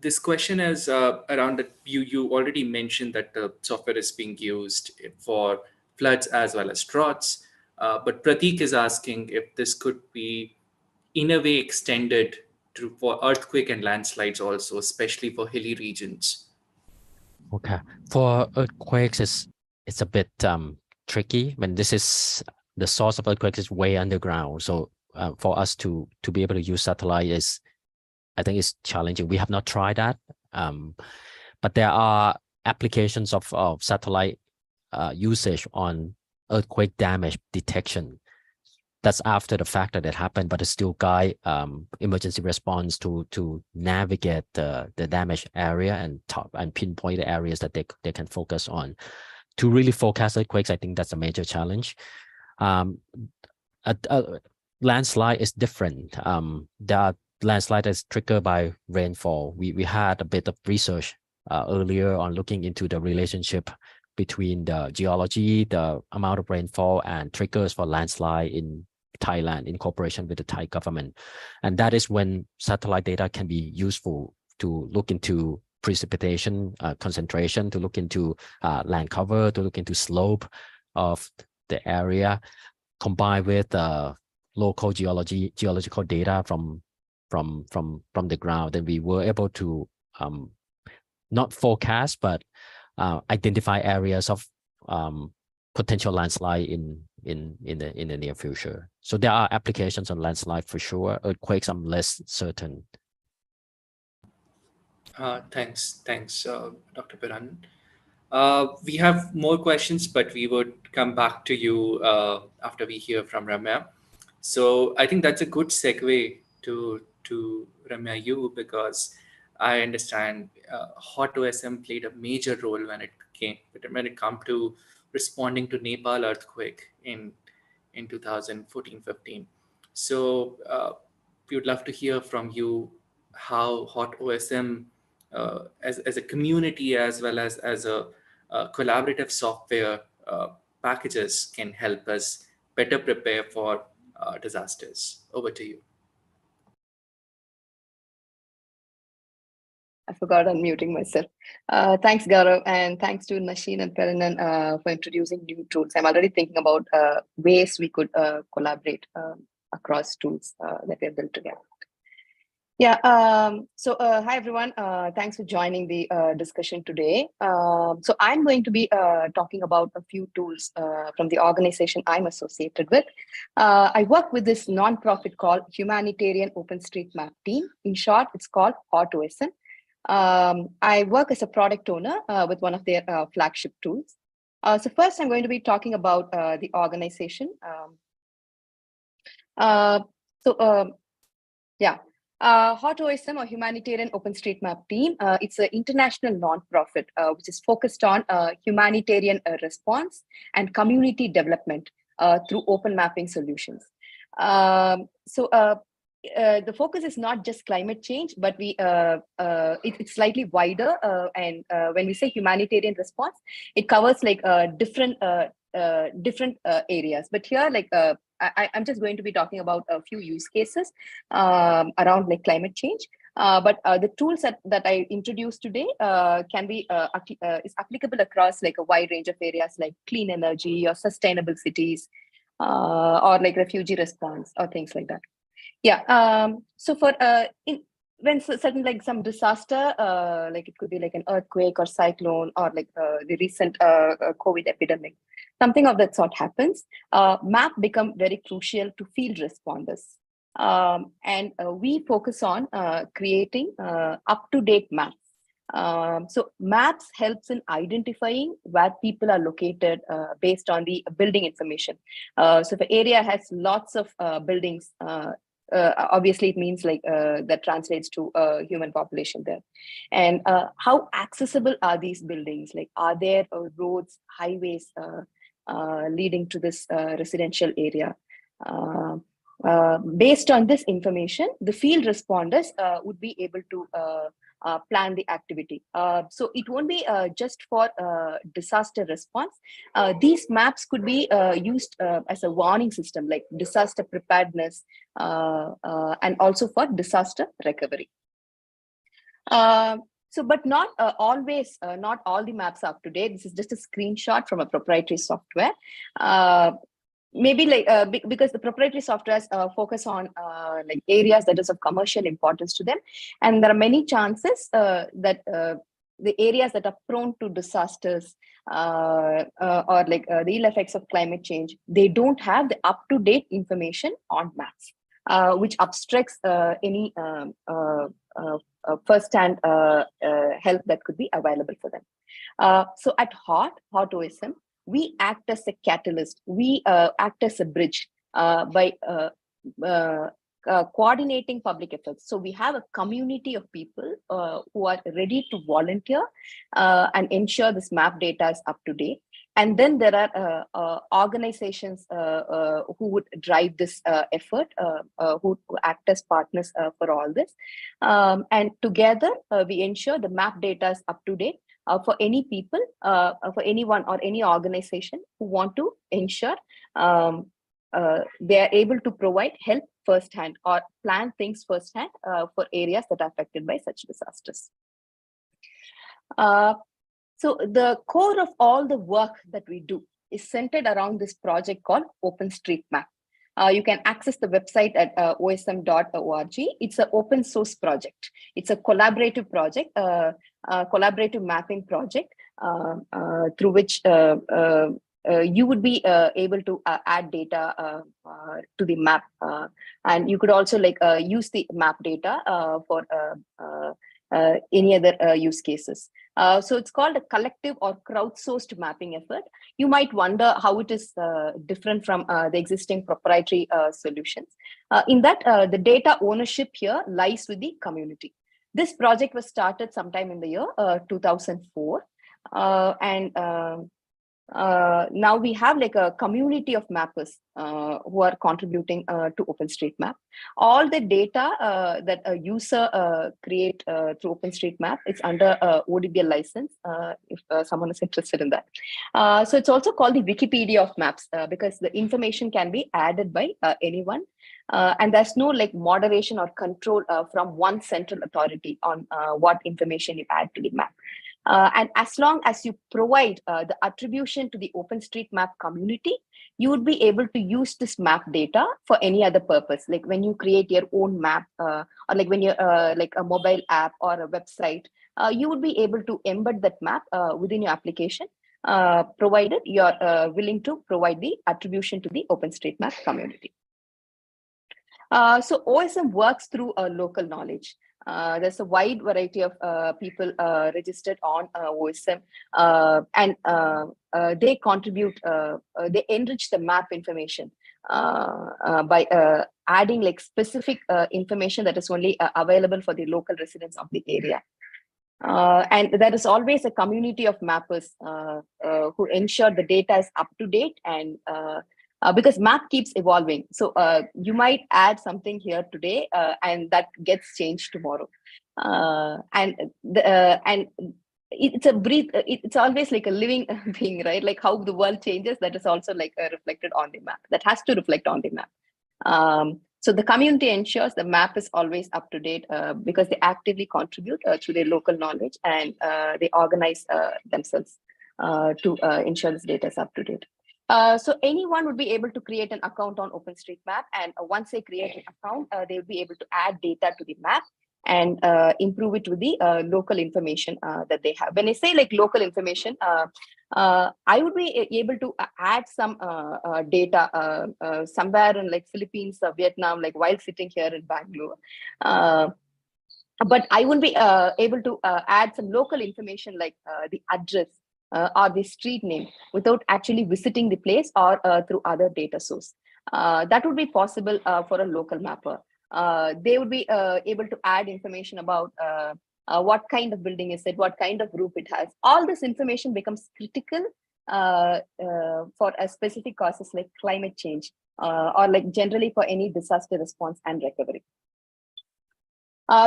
This question is around that you already mentioned that the software is being used for floods as well as droughts. But Pratik is asking if this could be in a way extended for earthquake and landslides also, especially for hilly regions. Okay, for earthquakes, it's a bit tricky when this is the source of earthquakes is way underground. So for us to be able to use satellite I think it's challenging. We have not tried that, but there are applications of satellite usage on earthquake damage detection. That's after the fact that it happened, but it still guide emergency response to navigate the damaged area and pinpoint the areas that they can focus on. To really forecast earthquakes, I think that's a major challenge. A landslide is different. There are landslide is triggered by rainfall. We had a bit of research earlier on looking into the relationship between the geology, the amount of rainfall, and triggers for landslide in Thailand in cooperation with the Thai government. And that is when satellite data can be useful to look into precipitation concentration, to look into land cover, to look into slope of the area, combined with local geological data from the ground. Then we were able to not forecast, but identify areas of potential landslide in the near future. So there are applications on landslide for sure. Earthquakes, I'm less certain. Thanks, Dr. Piran. We have more questions, but we would come back to you after we hear from Ramya. So I think that's a good segue to Ramya, you, because I understand Hot OSM played a major role when it come to responding to Nepal earthquake in 2014-15. So we would love to hear from you how Hot OSM as a community as well as a collaborative software packages can help us better prepare for disasters. Over to you. I forgot unmuting myself. Thanks, Gaurav, and thanks to Nasheen and Perinan for introducing new tools. I'm already thinking about ways we could collaborate across tools that we have built together. Yeah, hi everyone. Thanks for joining the discussion today. So I'm going to be talking about a few tools from the organization I'm associated with. I work with this nonprofit called Humanitarian OpenStreetMap team. In short, it's called HOTOSM. I work as a product owner with one of their flagship tools. So first, I'm going to be talking about the organization. HOTOSM, or Humanitarian OpenStreetMap team, it's an international nonprofit which is focused on humanitarian response and community development through open mapping solutions. The focus is not just climate change, but it's slightly wider. And when we say humanitarian response, it covers like different areas. But here, like I'm just going to be talking about a few use cases around like climate change. But the tools that I introduced today can be is applicable across like a wide range of areas like clean energy or sustainable cities or like refugee response or things like that. Yeah. So for when certain like some disaster, like it could be like an earthquake or cyclone or like the recent COVID epidemic, something of that sort happens, map become very crucial to field responders. And we focus on creating up-to-date maps. So maps helps in identifying where people are located based on the building information. So if an area has lots of buildings, obviously it means like that translates to human population there. And how accessible are these buildings? Like, are there roads, highways leading to this residential area? Based on this information, the field responders would be able to plan the activity. So it won't be just for disaster response. These maps could be used as a warning system, like disaster preparedness, and also for disaster recovery. But not always, not all the maps are up to date. This is just a screenshot from a proprietary software. Maybe like because the proprietary softwares focus on like areas that is of commercial importance to them, and there are many chances that the areas that are prone to disasters or like the ill effects of climate change, they don't have the up-to-date information on maps, which obstructs any first-hand help that could be available for them. So at HOTOSM, we act as a catalyst. We act as a bridge by coordinating public efforts. So we have a community of people who are ready to volunteer and ensure this map data is up to date. And then there are organizations who would drive this effort, who act as partners for all this. And together, we ensure the map data is up to date. For any people, for anyone or any organization who want to ensure they are able to provide help firsthand or plan things firsthand for areas that are affected by such disasters. So the core of all the work that we do is centered around this project called OpenStreetMap. You can access the website at osm.org. It's an open source project. It's a collaborative project, collaborative mapping project through which you would be able to add data to the map. And you could also like use the map data for any other use cases. So it's called a collective or crowdsourced mapping effort. You might wonder how it is different from the existing proprietary solutions. In that, the data ownership here lies with the community. This project was started sometime in the year 2004. Now we have like a community of mappers who are contributing to OpenStreetMap. All the data that a user create through OpenStreetMap, it's under ODBL license if someone is interested in that. So it's also called the Wikipedia of maps because the information can be added by anyone. And there's no like moderation or control from one central authority on what information you add to the map. And as long as you provide the attribution to the OpenStreetMap community, you would be able to use this map data for any other purpose. Like when you create your own map or like when you're like a mobile app or a website, you would be able to embed that map within your application, provided you're willing to provide the attribution to the OpenStreetMap community. So OSM works through local knowledge. There's a wide variety of people registered on OSM, and they contribute, they enrich the map information by adding like specific information that is only available for the local residents of the area. And there is always a community of mappers who ensure the data is up to date and because map keeps evolving. So you might add something here today and that gets changed tomorrow. And it's a breathe, it's always like a living thing, right? Like how the world changes, that is also like reflected on the map. That has to reflect on the map. So the community ensures the map is always up to date because they actively contribute to their local knowledge and they organize themselves to ensure this data is up to date. So anyone would be able to create an account on OpenStreetMap, and once they create an account, they will be able to add data to the map and improve it with the local information that they have. When I say like local information, I would be able to add some data somewhere in like Philippines or Vietnam, like while sitting here in Bangalore. But I would be able to add some local information like the address or the street name without actually visiting the place or through other data source. That would be possible for a local mapper. They would be able to add information about what kind of building is it, what kind of roof it has. All this information becomes critical for a specific causes like climate change or like generally for any disaster response and recovery.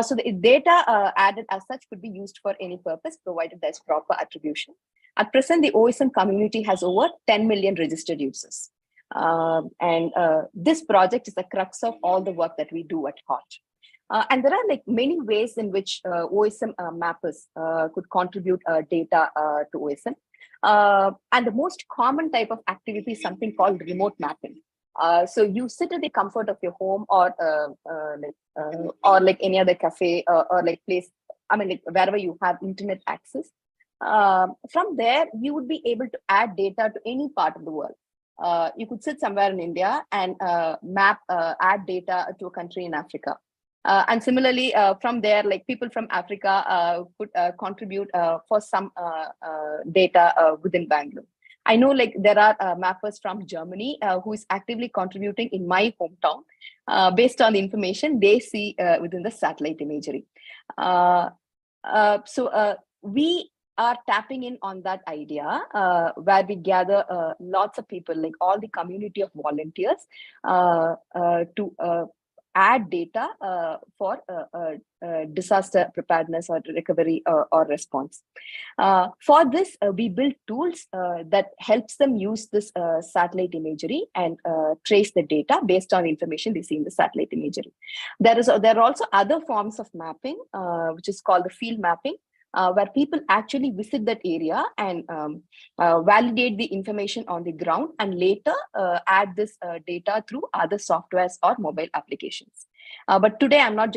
So the data added as such could be used for any purpose provided there's proper attribution. At present, the OSM community has over 10 million registered users. And this project is the crux of all the work that we do at HOT. And there are like many ways in which OSM mappers could contribute data to OSM. And the most common type of activity is something called remote mapping. So you sit at the comfort of your home or like any other cafe or like place, I mean, like wherever you have internet access. From there, you would be able to add data to any part of the world. You could sit somewhere in India and add data to a country in Africa. And similarly, from there, like people from Africa could contribute for some data within Bangalore. I know like there are mappers from Germany who is actively contributing in my hometown based on the information they see within the satellite imagery. So we are tapping in on that idea where we gather lots of people, like all the community of volunteers to add data for disaster preparedness or recovery or response. For this, we build tools that helps them use this satellite imagery and trace the data based on information they see in the satellite imagery. There are also other forms of mapping, which is called the field mapping, where people actually visit that area and validate the information on the ground and later add this data through other softwares or mobile applications. But today I'm not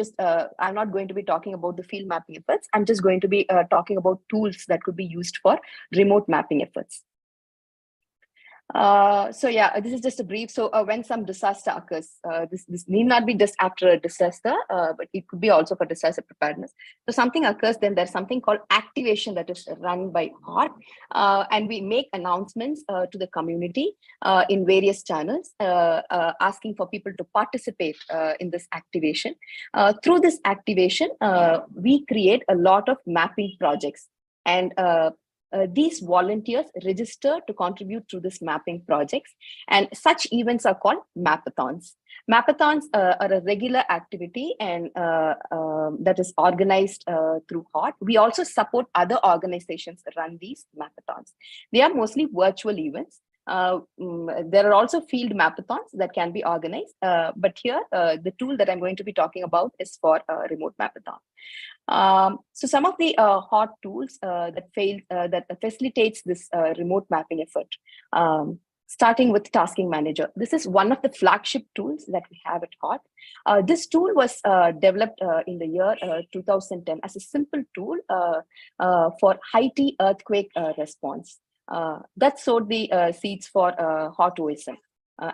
going to be talking about the field mapping efforts. I'm just going to be talking about tools that could be used for remote mapping efforts. So yeah, this is just a brief. So when some disaster occurs, this need not be just after a disaster, but it could be also for disaster preparedness. So something occurs, then there's something called activation that is run by HOT, and we make announcements to the community in various channels, asking for people to participate in this activation. Through this activation, we create a lot of mapping projects, and these volunteers register to contribute to this mapping projects, and such events are called mapathons. Mapathons are a regular activity and that is organized through HOT. We also support other organizations that run these mapathons. They are mostly virtual events. There are also field mapathons that can be organized, but here the tool that I'm going to be talking about is for a remote mapathon. So some of the HOT tools that facilitates this remote mapping effort. Starting with Tasking Manager. This is one of the flagship tools that we have at HOT. This tool was developed in the year 2010 as a simple tool for Haiti earthquake response. That sowed the seeds for HOT OSM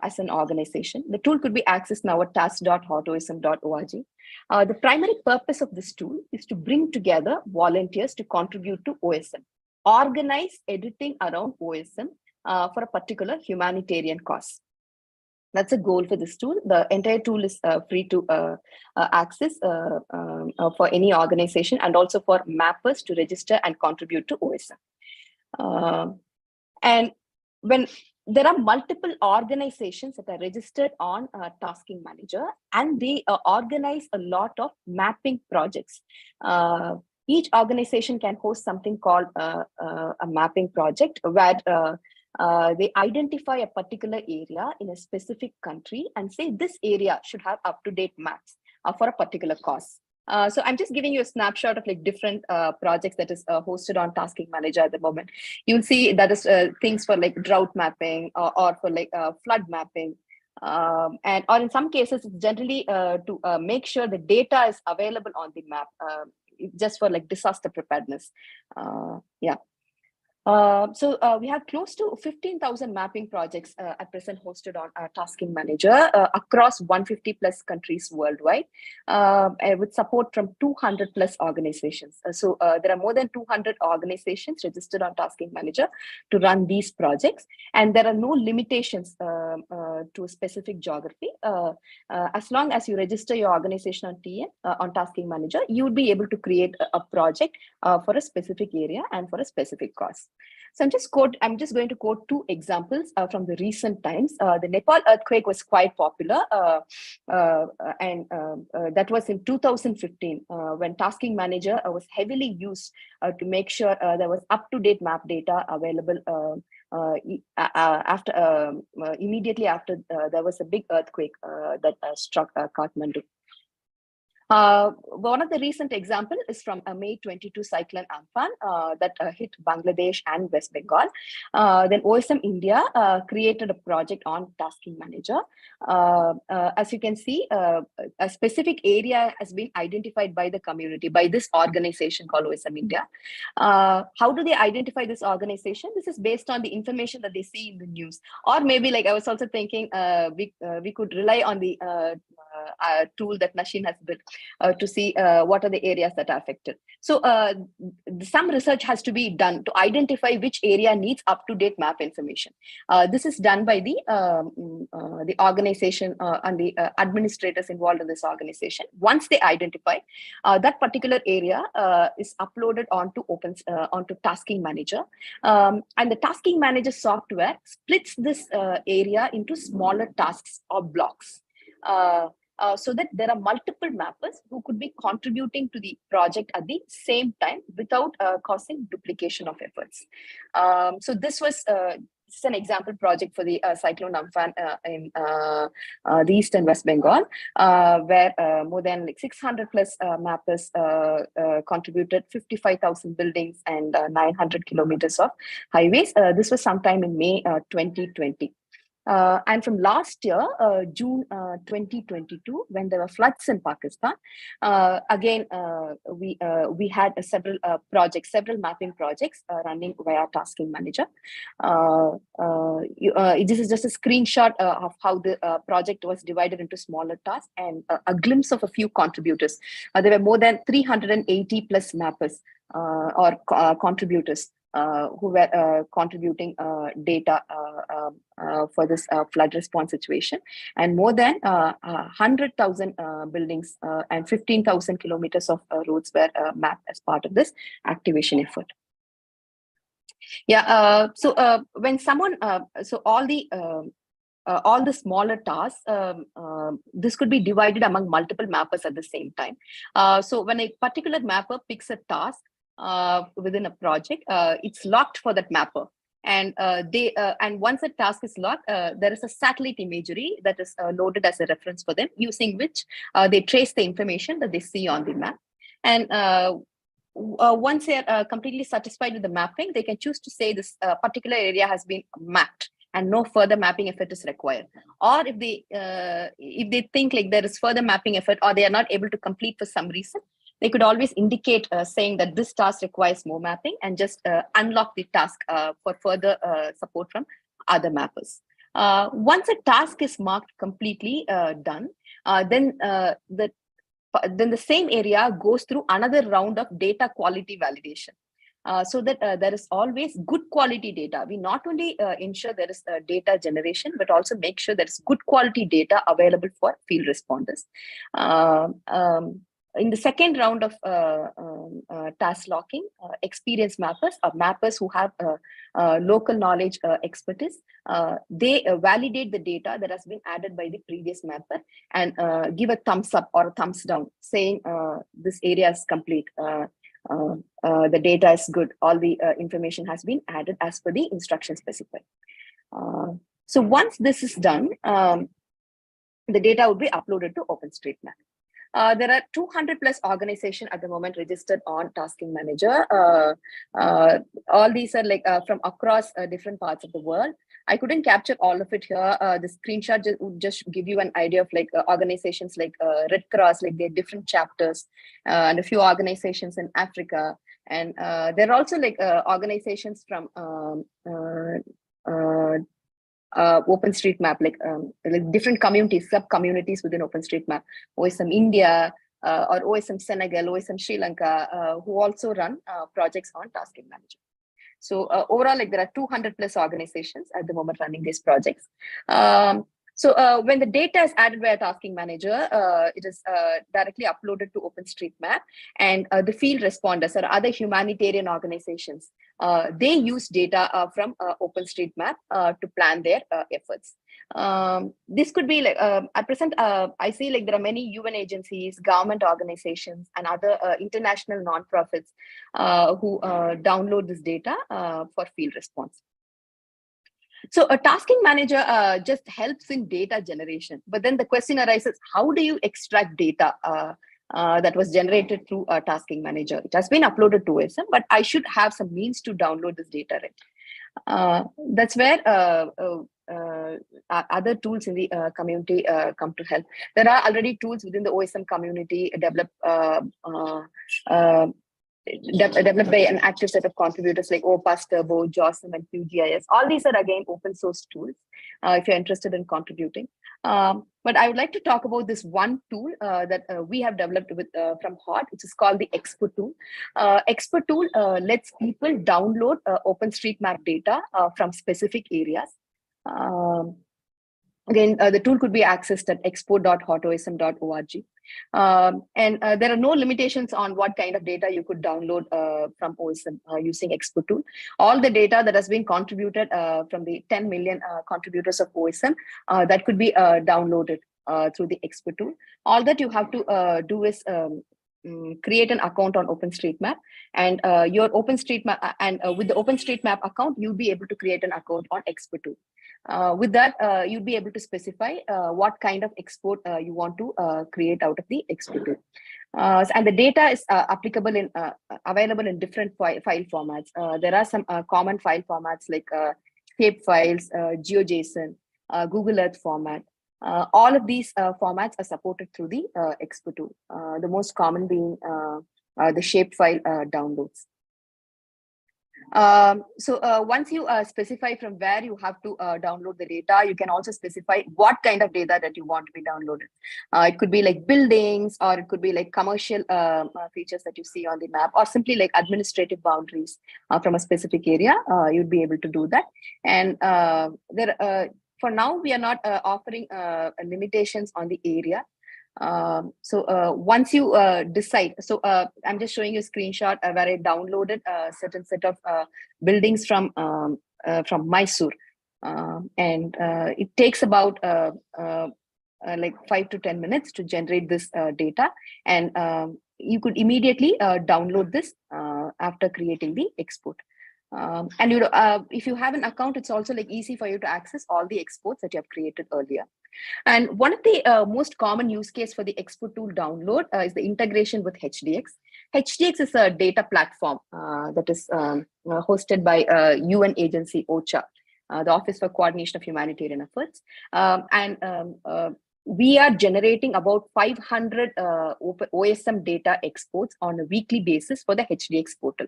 as an organization. The tool could be accessed now at task.hotosm.org. The primary purpose of this tool is to bring together volunteers to contribute to OSM, organize editing around OSM, for a particular humanitarian cause. That's a goal for this tool. The entire tool is free to access for any organization, and also for mappers to register and contribute to OSM. And when there are multiple organizations that are registered on Tasking Manager, and they organize a lot of mapping projects. Each organization can host something called a mapping project, where they identify a particular area in a specific country and say this area should have up-to-date maps for a particular cause. So I'm just giving you a snapshot of like different projects that is hosted on Tasking Manager at the moment. You'll see that is things for like drought mapping or for like flood mapping. Or in some cases, it's generally to make sure the data is available on the map, just for like disaster preparedness. Yeah. So we have close to 15,000 mapping projects at present hosted on our Tasking Manager across 150 plus countries worldwide, with support from 200 plus organizations. So there are more than 200 organizations registered on Tasking Manager to run these projects, and there are no limitations to a specific geography. As long as you register your organization on TN, on Tasking Manager, you will be able to create a project for a specific area and for a specific cause. So I'm just going to quote two examples from the recent times. The Nepal earthquake was quite popular, and that was in 2015 when Tasking Manager was heavily used to make sure there was up-to-date map data available immediately after there was a big earthquake that struck Kathmandu. One of the recent example is from a May 22 cyclone Amphan that hit Bangladesh and West Bengal. Then OSM India created a project on Tasking Manager. As you can see, a specific area has been identified by the community, by this organization called OSM India. How do they identify this organization? This is based on the information that they see in the news. Or maybe, like I was also thinking, we could rely on the tool that Nashin has built to see what are the areas that are affected. So some research has to be done to identify which area needs up-to-date map information. This is done by the organization and the administrators involved in this organization. Once they identify that particular area is uploaded onto onto Tasking Manager, and the Tasking Manager software splits this area into smaller tasks or blocks. So that there are multiple mappers who could be contributing to the project at the same time without causing duplication of efforts. So this was an example project for the cyclone Amphan in the East and West Bengal, where more than like 600 plus mappers contributed 55,000 buildings and 900 kilometers of highways. This was sometime in May 2020. And from last year, June 2022, when there were floods in Pakistan, again, we had several mapping projects running via Tasking Manager. This is just a screenshot of how the project was divided into smaller tasks and a glimpse of a few contributors. There were more than 380 plus mappers or contributors who were contributing data for this flood response situation, and more than 100,000 buildings and 15,000 kilometers of roads were mapped as part of this activation effort. Yeah. When someone, so all the smaller tasks, this could be divided among multiple mappers at the same time. So when a particular mapper picks a task within a project, it's locked for that mapper. And once a task is locked, there is a satellite imagery that is loaded as a reference for them, using which they trace the information that they see on the map. And once they are completely satisfied with the mapping, they can choose to say this particular area has been mapped and no further mapping effort is required. Or if they think like there is further mapping effort, or they are not able to complete for some reason, they could always indicate saying that this task requires more mapping, and just unlock the task for further support from other mappers. Once a task is marked completely done, then the same area goes through another round of data quality validation. So that there is always good quality data. We not only ensure there is data generation, but also make sure there is good quality data available for field responders. In the second round of task locking, experienced mappers, or mappers who have local knowledge expertise, they validate the data that has been added by the previous mapper and give a thumbs up or a thumbs down, saying this area is complete. The data is good. All the information has been added as per the instruction specified. So once this is done, the data would be uploaded to OpenStreetMap. There are 200 plus organizations at the moment registered on Tasking Manager. All these are like from across different parts of the world. I couldn't capture all of it here. The screenshot would just give you an idea of like organizations like Red Cross, like their different chapters, and a few organizations in Africa. And there are also like organizations from OpenStreetMap, like different communities, sub-communities within OpenStreetMap, OSM India, or OSM Senegal, OSM Sri Lanka, who also run projects on Tasking Manager. So overall, like there are 200 plus organizations at the moment running these projects. So when the data is added by a Tasking Manager, it is directly uploaded to OpenStreetMap, and the field responders or other humanitarian organizations, they use data from OpenStreetMap to plan their efforts. This could be like, at present, I see like there are many UN agencies, government organizations, and other international nonprofits who download this data for field response. So a Tasking Manager just helps in data generation, but then the question arises, how do you extract data that was generated through a Tasking Manager? It has been uploaded to OSM, but I should have some means to download this data, right? That's where other tools in the community come to help. There are already tools within the OSM community developed by an active set of contributors like OPAS, Turbo, JOSM, and QGIS. All these are again open source tools if you're interested in contributing. But I would like to talk about this one tool that we have developed with from HOT, which is called the Expo tool. Expo tool lets people download OpenStreetMap data from specific areas. Again, the tool could be accessed at expo.hotosm.org. And there are no limitations on what kind of data you could download from OSM using Expo tool. All the data that has been contributed from the 10 million contributors of OSM, that could be downloaded through the Expo tool. All that you have to do is create an account on OpenStreetMap, and your OpenStreetMap, and with the OpenStreetMap account, you'll be able to create an account on Expo tool. With that, you'll be able to specify what kind of export you want to create out of the Expo tool. And the data is applicable in available in different file formats. There are some common file formats like shape files, GeoJSON, Google Earth format. All of these formats are supported through the Expo tool. The most common being the shapefile downloads. So once you specify from where you have to download the data, you can also specify what kind of data that you want to be downloaded. It could be like buildings, or it could be like commercial features that you see on the map, or simply like administrative boundaries from a specific area. You'd be able to do that. And for now, we are not offering limitations on the area. Once you decide, I'm just showing you a screenshot where I downloaded a certain set of buildings from Mysore, and it takes about like 5 to 10 minutes to generate this data, and you could immediately download this after creating the export. And if you have an account, it's also like easy for you to access all the exports that you have created earlier. And one of the most common use case for the export tool download is the integration with HDX. HDX is a data platform that is hosted by UN agency OCHA, the Office for Coordination of Humanitarian Efforts. We are generating about 500 OSM data exports on a weekly basis for the HDX portal.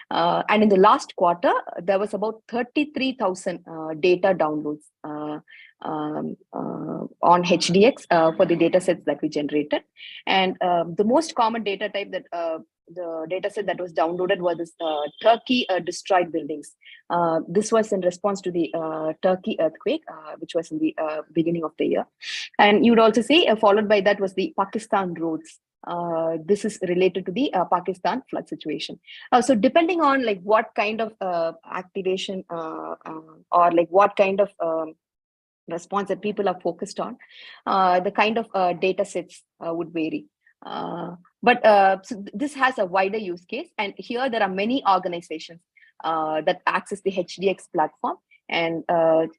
And in the last quarter, there was about 33,000 data downloads on HDX for the data sets that we generated. And the most common data type that the data set that was downloaded was this Turkey destroyed buildings. This was in response to the Turkey earthquake, which was in the beginning of the year. And you would also see, followed by that was the Pakistan roads. This is related to the Pakistan flood situation. So depending on like what kind of activation or like what kind of response that people are focused on, the kind of data sets would vary. So this has a wider use case, and here there are many organizations that access the HDX platform. And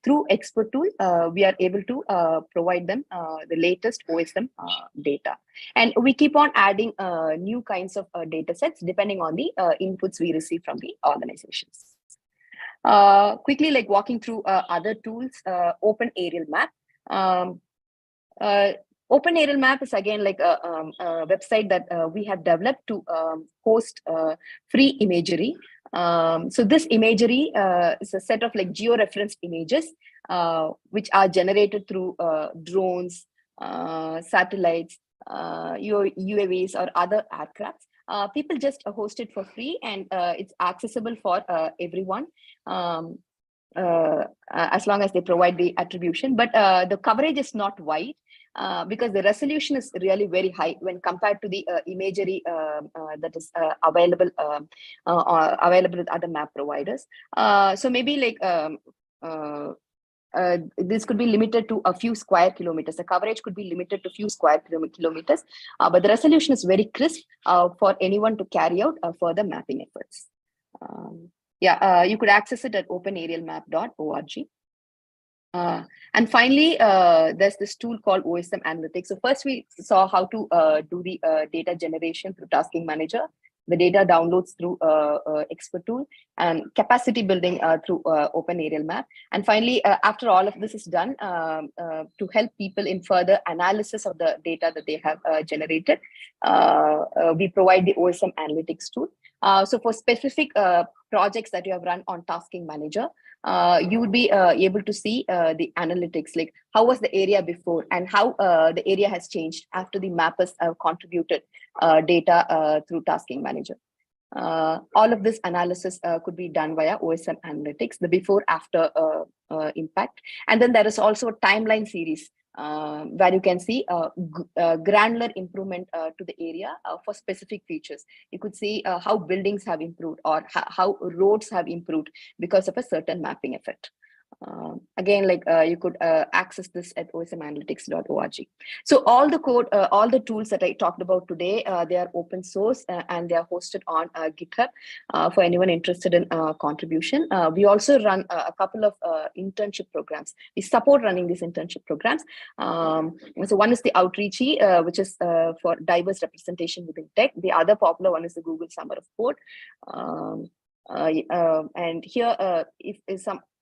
through Expert Tool, we are able to provide them the latest OSM data. And we keep on adding new kinds of data sets depending on the inputs we receive from the organizations. Quickly, like walking through other tools, Open Aerial Map. Open Aerial Map is again like a website that we have developed to host free imagery. So this imagery is a set of like geo-referenced images which are generated through drones, satellites, UAVs, or other aircrafts. People just host it for free, and it's accessible for everyone as long as they provide the attribution. But the coverage is not wide. Because the resolution is really very high when compared to the imagery that is available with other map providers. So maybe like this could be limited to a few square kilometers. The coverage could be limited to a few square kilometers, but the resolution is very crisp for anyone to carry out further mapping efforts. You could access it at openaerialmap.org. And finally, there's this tool called OSM Analytics. So first we saw how to do the data generation through Tasking Manager, the data downloads through Expert Tool, and capacity building through Open Aerial Map. And finally, after all of this is done, to help people in further analysis of the data that they have generated, we provide the OSM Analytics tool. So for specific projects that you have run on Tasking Manager, you would be able to see the analytics, like how was the area before and how the area has changed after the mappers have contributed data through Tasking Manager. All of this analysis could be done via OSM Analytics, the before-after impact. And then there is also a timeline series where you can see granular improvement to the area for specific features. You could see how buildings have improved or how roads have improved because of a certain mapping effort. Again, like you could access this at osmanalytics.org. So all the code, all the tools that I talked about today, they are open source and they are hosted on GitHub for anyone interested in contribution. We also run a couple of internship programs. We support running these internship programs. So one is the Outreachy, which is for diverse representation within tech. The other popular one is the Google Summer of Code. And here,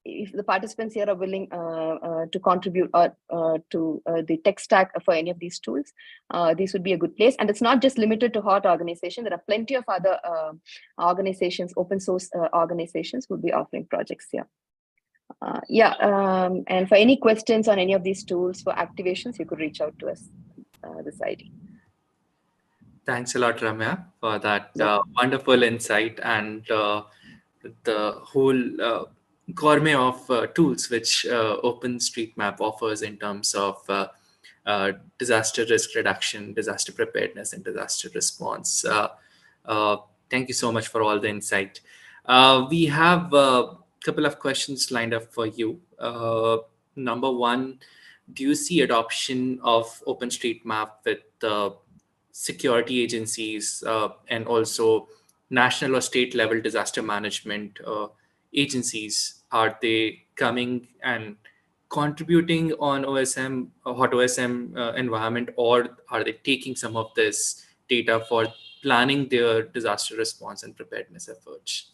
if the participants here are willing to contribute to the tech stack for any of these tools, this would be a good place. And it's not just limited to HOT organization. There are plenty of other organizations, open source organizations would be offering projects here. And for any questions on any of these tools for activations, you could reach out to us this ID. Thanks a lot, Ramya, for that wonderful insight and the whole gourmet of tools which OpenStreetMap offers in terms of disaster risk reduction, disaster preparedness, and disaster response. Thank you so much for all the insight. We have a couple of questions lined up for you. Number one, do you see adoption of OpenStreetMap with security agencies and also national or state level disaster management agencies? Are they coming and contributing on OSM, hot OSM environment, or are they taking some of this data for planning their disaster response and preparedness efforts?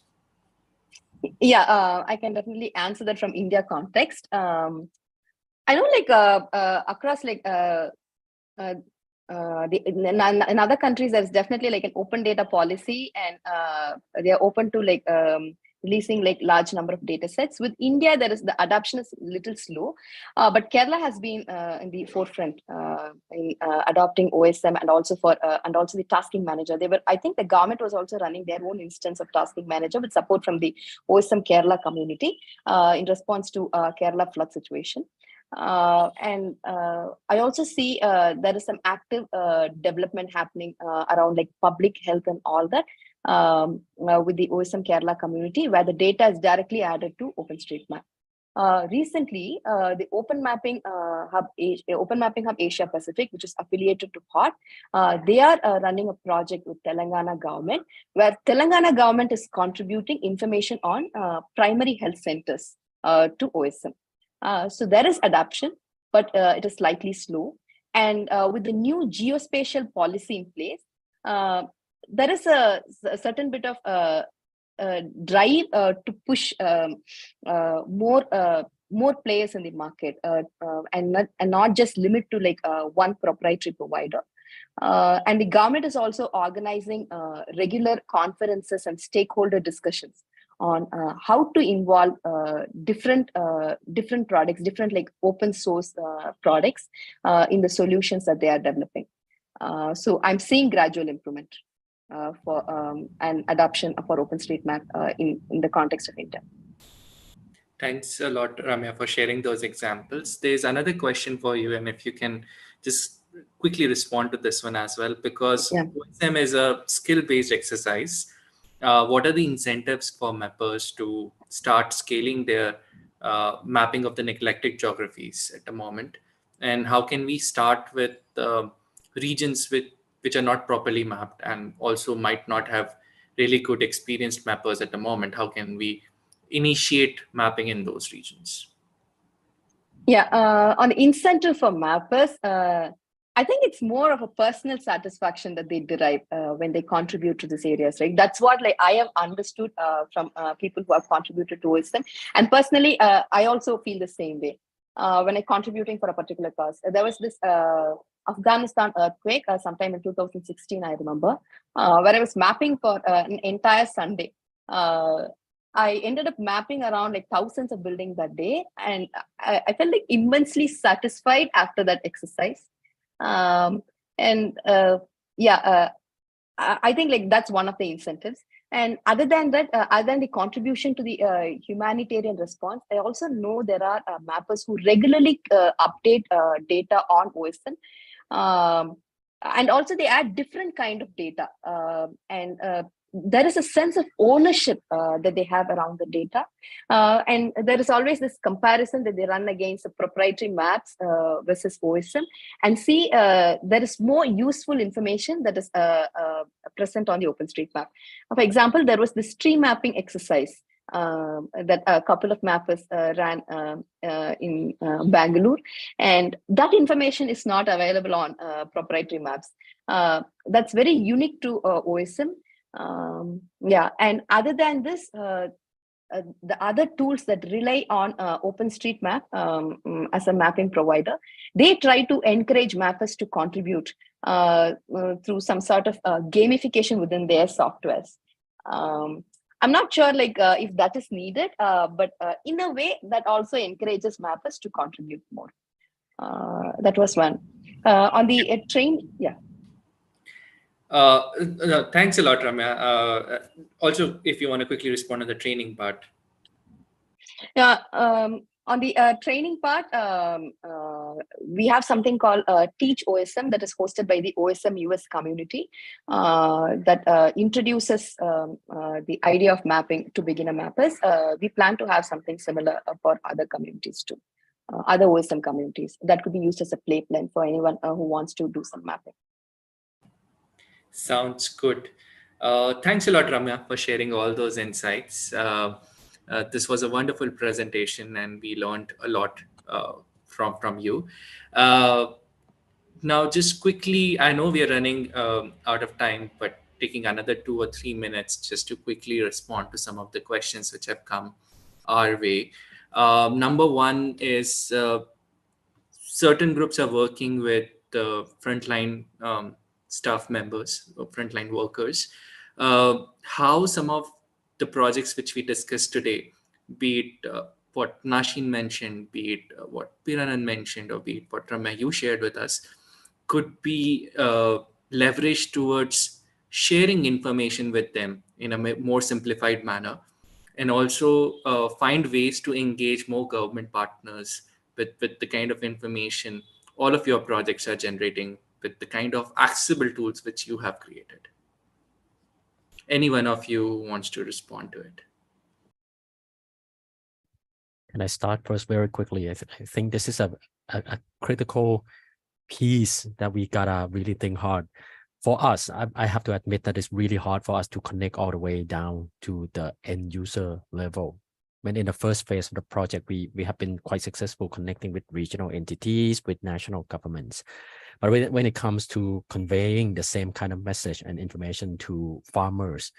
Yeah, I can definitely answer that from India context. I know, like across like in other countries, there's definitely like an open data policy, and they are open to like releasing like large number of data sets. With India, the adoption is a little slow, but Kerala has been in the forefront in adopting OSM, and also the tasking manager. I think the government was also running their own instance of tasking manager with support from the OSM Kerala community in response to Kerala flood situation. And I also see there is some active development happening around like public health and all that with the OSM Kerala community, where the data is directly added to OpenStreetMap. Recently, the Open Mapping Hub Asia Pacific, which is affiliated to HOT, they are running a project with Telangana government, where Telangana government is contributing information on primary health centers to OSM. So there is adoption, but it is slightly slow. And with the new geospatial policy in place, there is a certain bit of drive to push more players in the market, and not just limit to like one proprietary provider. And the government is also organizing regular conferences and stakeholder discussions on how to involve different products, different like open source products in the solutions that they are developing. So I'm seeing gradual improvement for and adoption for OpenStreetMap in the context of India. Thanks a lot, Ramya, for sharing those examples. There's another question for you, and if you can just quickly respond to this one as well, because OSM is a skill-based exercise. What are the incentives for mappers to start scaling their mapping of the neglected geographies at the moment? And how can we start with regions which are not properly mapped and also might not have really good experienced mappers at the moment? How can we initiate mapping in those regions? Yeah, on the incentive for mappers, I think it's more of a personal satisfaction that they derive when they contribute to these areas, right? That's what like I have understood from people who have contributed to OSM. And personally, I also feel the same way when I'm contributing for a particular cause. There was this Afghanistan earthquake sometime in 2016, I remember, where I was mapping for an entire Sunday. I ended up mapping around like thousands of buildings that day, and I felt like immensely satisfied after that exercise. I think like that's one of the incentives. And other than that, other than the contribution to the humanitarian response, I also know there are mappers who regularly update data on OSM, and also they add different kind of data, and there is a sense of ownership that they have around the data. And there is always this comparison that they run against the proprietary maps versus OSM, and see there is more useful information that is present on the OpenStreetMap. For example, there was this tree mapping exercise that a couple of mappers ran in Bangalore, and that information is not available on proprietary maps. That's very unique to OSM. And other than this, the other tools that rely on OpenStreetMap as a mapping provider, they try to encourage mappers to contribute through some sort of gamification within their softwares. I'm not sure like if that is needed, but in a way that also encourages mappers to contribute more. That was one. On the train, yeah. Thanks a lot, Ramya. Also, if you want to quickly respond to the training part. Yeah, On the training part, we have something called Teach OSM that is hosted by the OSM US community that introduces the idea of mapping to beginner mappers. We plan to have something similar for other communities too, other OSM communities that could be used as a playpen for anyone who wants to do some mapping. Sounds good. Thanks a lot, Ramya, for sharing all those insights. This was a wonderful presentation, and we learned a lot from you. Now, just quickly, I know we are running out of time, but taking another 2 or 3 minutes just to quickly respond to some of the questions which have come our way. Number one is certain groups are working with the frontline staff members or frontline workers. How some of the projects which we discussed today, be it what Nashin mentioned, be it what Piranan mentioned, or be it what Ramya you shared with us, could be leveraged towards sharing information with them in a more simplified manner, and also find ways to engage more government partners with the kind of information all of your projects are generating, with the kind of accessible tools which you have created. Any one of you wants to respond to it? Can I start first very quickly? I think this is a critical piece that we gotta really think hard. For us, I have to admit that it's really hard for us to connect all the way down to the end user level. When in the first phase of the project, we have been quite successful connecting with regional entities, with national governments. But when it comes to conveying the same kind of message and information to farmers,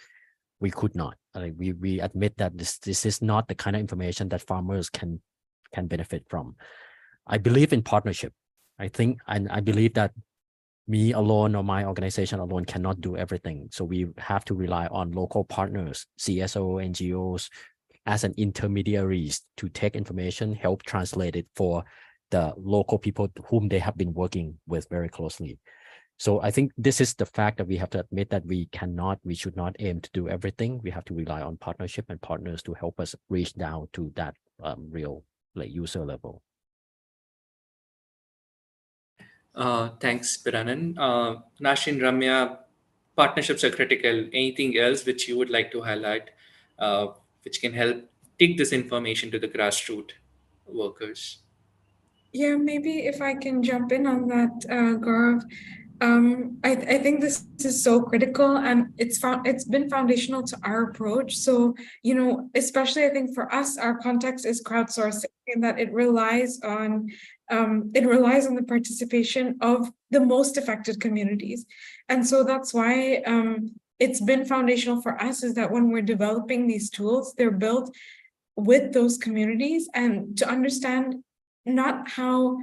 we could not. We admit that this is not the kind of information that farmers can benefit from. I believe in partnership. I think, and I believe that me alone or my organization alone cannot do everything. So we have to rely on local partners, CSO, NGOs, as an intermediaries to take information, help translate it for the local people whom they have been working with very closely. So I think this is the fact that we have to admit that we should not aim to do everything. We have to rely on partnership and partners to help us reach down to that real user level. Thanks, Piranan. Nashin, Ramya, partnerships are critical. Anything else which you would like to highlight, which can help take this information to the grassroots workers? Yeah, maybe if I can jump in on that, Gaurav. I think this is so critical, and it's been foundational to our approach. So, especially I think for us, our context is crowdsourcing, in that it relies on the participation of the most affected communities. And so that's why it's been foundational for us, is that when we're developing these tools, they're built with those communities, and to understand not how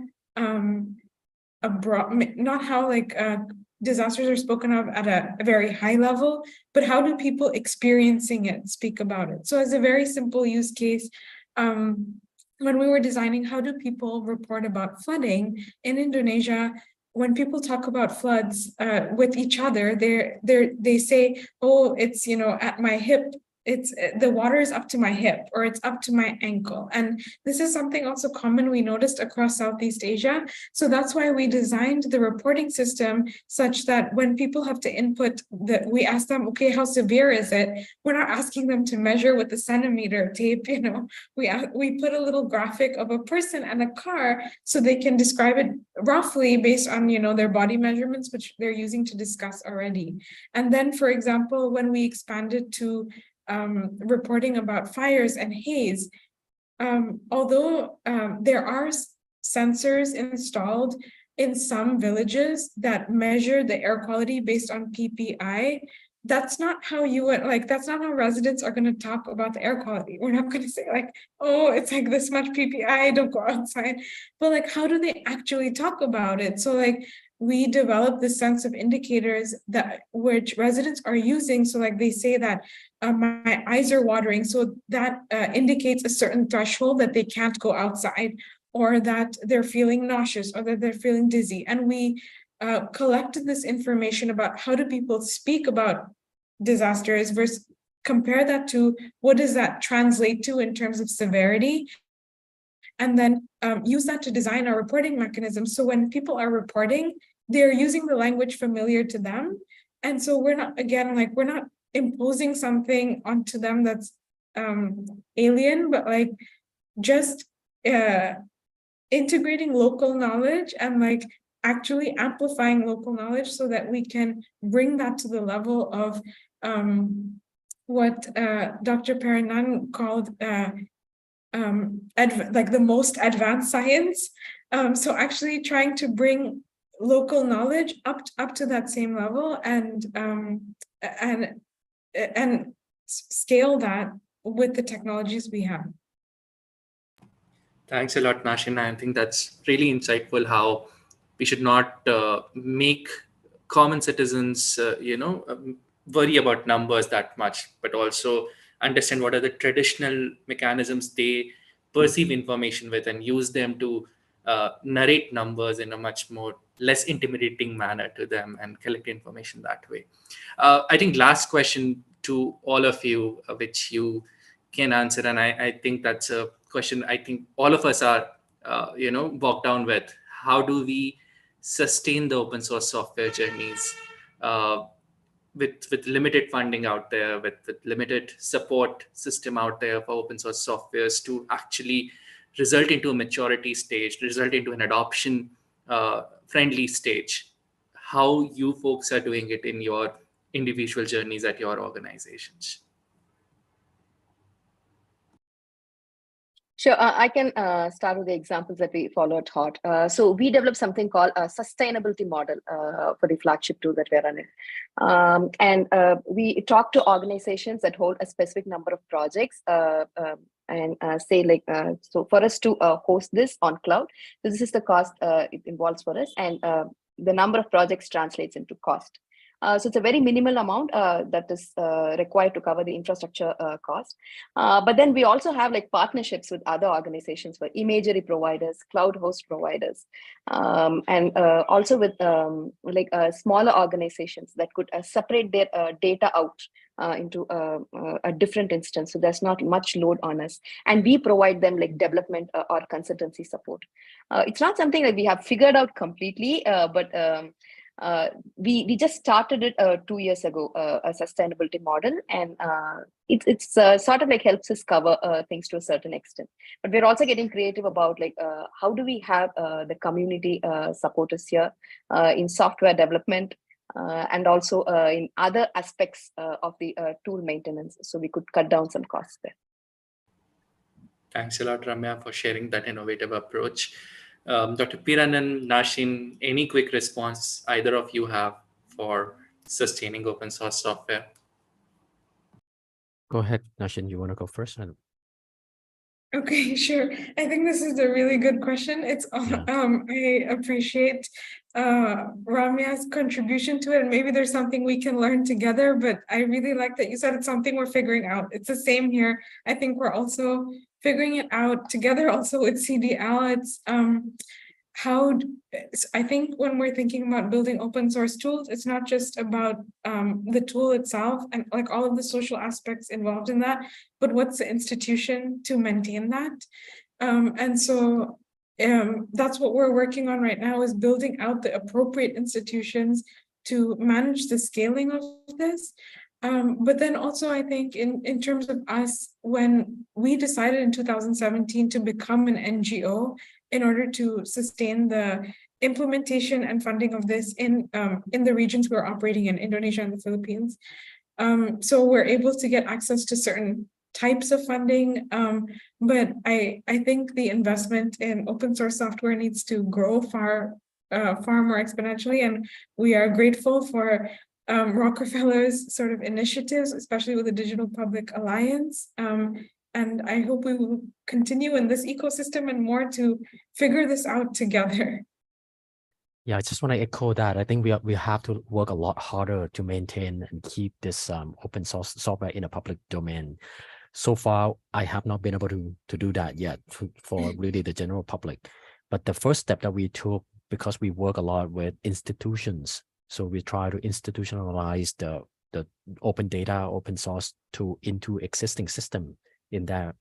disasters are spoken of at a very high level, but how do people experiencing it speak about it? So as a very simple use case, when we were designing how do people report about flooding in Indonesia, when people talk about floods with each other, they say, oh, it's at my hip. It's the water is up to my hip, or it's up to my ankle. And this is something also common we noticed across Southeast Asia. So that's why we designed the reporting system such that when people have to input, that we ask them, okay, how severe is it? We're not asking them to measure with the centimeter tape. We put a little graphic of a person and a car so they can describe it roughly based on their body measurements, which they're using to discuss already. And then, for example, when we expanded to reporting about fires and haze, although there are sensors installed in some villages that measure the air quality based on PPI, that's not how that's not how residents are going to talk about the air quality. We're not going to say oh, it's this much PPI, don't go outside. But how do they actually talk about it? So we develop this sense of indicators which residents are using. So they say that my eyes are watering, so that indicates a certain threshold that they can't go outside, or that they're feeling nauseous, or that they're feeling dizzy. And we collected this information about how do people speak about disasters versus compare that to what does that translate to in terms of severity. and then use that to design our reporting mechanisms. So when people are reporting, they're using the language familiar to them. And so we're not, again, like we're not imposing something onto them that's alien, but like just integrating local knowledge and like actually amplifying local knowledge so that we can bring that to the level of what Dr. Paranan called like the most advanced science. So actually trying to bring local knowledge up to that same level and scale that with the technologies we have. Thanks a lot, Nashin. I think that's really insightful how we should not make common citizens, worry about numbers that much, but also understand what are the traditional mechanisms they perceive information with and use them to narrate numbers in a much more less intimidating manner to them and collect information that way. I think last question to all of you, which you can answer, and I think that's a question I think all of us are, bogged down with. How do we sustain the open source software journeys with limited funding out there, with limited support system out there for open source softwares to actually result into a maturity stage, result into an adoption friendly stage? How you folks are doing it in your individual journeys at your organizations? Sure, I can start with the examples that we follow at Hot. So we developed something called a sustainability model for the flagship tool that we're running. And we talk to organizations that hold a specific number of projects and say like, so for us to host this on cloud, this is the cost it involves for us, and the number of projects translates into cost. So it's a very minimal amount that is required to cover the infrastructure cost. But then we also have like partnerships with other organizations for imagery providers, cloud host providers, and also with smaller organizations that could separate their data out into a different instance. So there's not much load on us. And we provide them like development or consultancy support. It's not something that we have figured out completely, but we just started it 2 years ago, a sustainability model, and it's sort of like helps us cover things to a certain extent. But we're also getting creative about like how do we have the community support us here in software development and also in other aspects of the tool maintenance, so we could cut down some costs there. Thanks a lot, Ramya, for sharing that innovative approach. Dr. Piranan, Nashin, any quick response either of you have for sustaining open source software? Go ahead, Nashin. You want to go first? Okay, sure. I think this is a really good question. It's I appreciate Ramya's contribution to it, and maybe there's something we can learn together, but I really like that you said it's something we're figuring out. It's the same here. I think we're also figuring it out together also with CDL. It's I think when we're thinking about building open source tools, it's not just about the tool itself and like all of the social aspects involved in that, but what's the institution to maintain that? And so that's what we're working on right now, is building out the appropriate institutions to manage the scaling of this. But then also I think in terms of us, when we decided in 2017 to become an NGO in order to sustain the implementation and funding of this in the regions we're operating in, Indonesia and the Philippines. So we're able to get access to certain types of funding, but I think the investment in open source software needs to grow far more exponentially, and we are grateful for Rockefeller's sort of initiatives, especially with the Digital Public Alliance. And I hope we will continue in this ecosystem and more to figure this out together. Yeah, I just want to echo that. I think we have to work a lot harder to maintain and keep this open source software in a public domain. So far, I have not been able to do that yet for really the general public. But the first step that we took, because we work a lot with institutions, so we try to institutionalize the open data, open source into existing system in their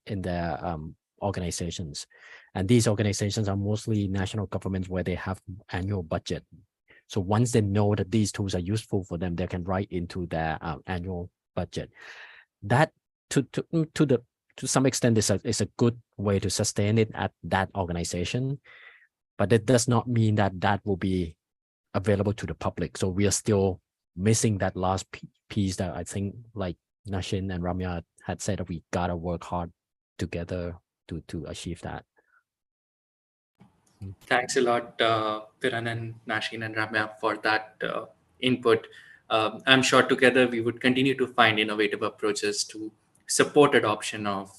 organizations. And these organizations are mostly national governments where they have annual budget. So once they know that these tools are useful for them, they can write into their annual budget. That to some extent is a good way to sustain it at that organization, but it does not mean that that will be available to the public. So we are still missing that last piece that I think, like Nashin and Ramya had said, that we gotta work hard together to achieve that. Thanks a lot, Piran and Nashin and Ramya, for that input. I'm sure together we would continue to find innovative approaches to support adoption of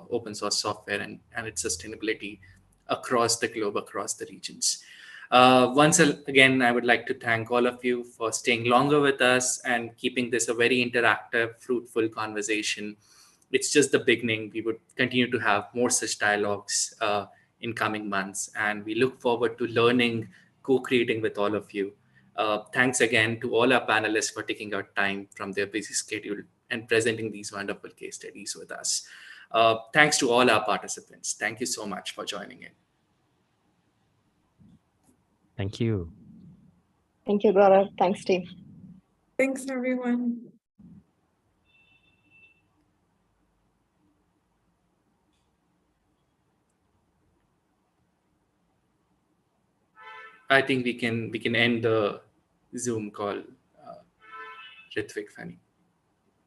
open source software and its sustainability across the globe, across the regions. Once again, I would like to thank all of you for staying longer with us and keeping this a very interactive, fruitful conversation. It's just the beginning. We would continue to have more such dialogues in coming months, and we look forward to learning, co-creating with all of you. Thanks again to all our panelists for taking out time from their busy schedule and presenting these wonderful case studies with us. Thanks to all our participants. Thank you so much for joining in. Thank you. Thank you, Gaurav. Thanks, Steve. Thanks, everyone. I think we can end the Zoom call, Ritvik, Fanny.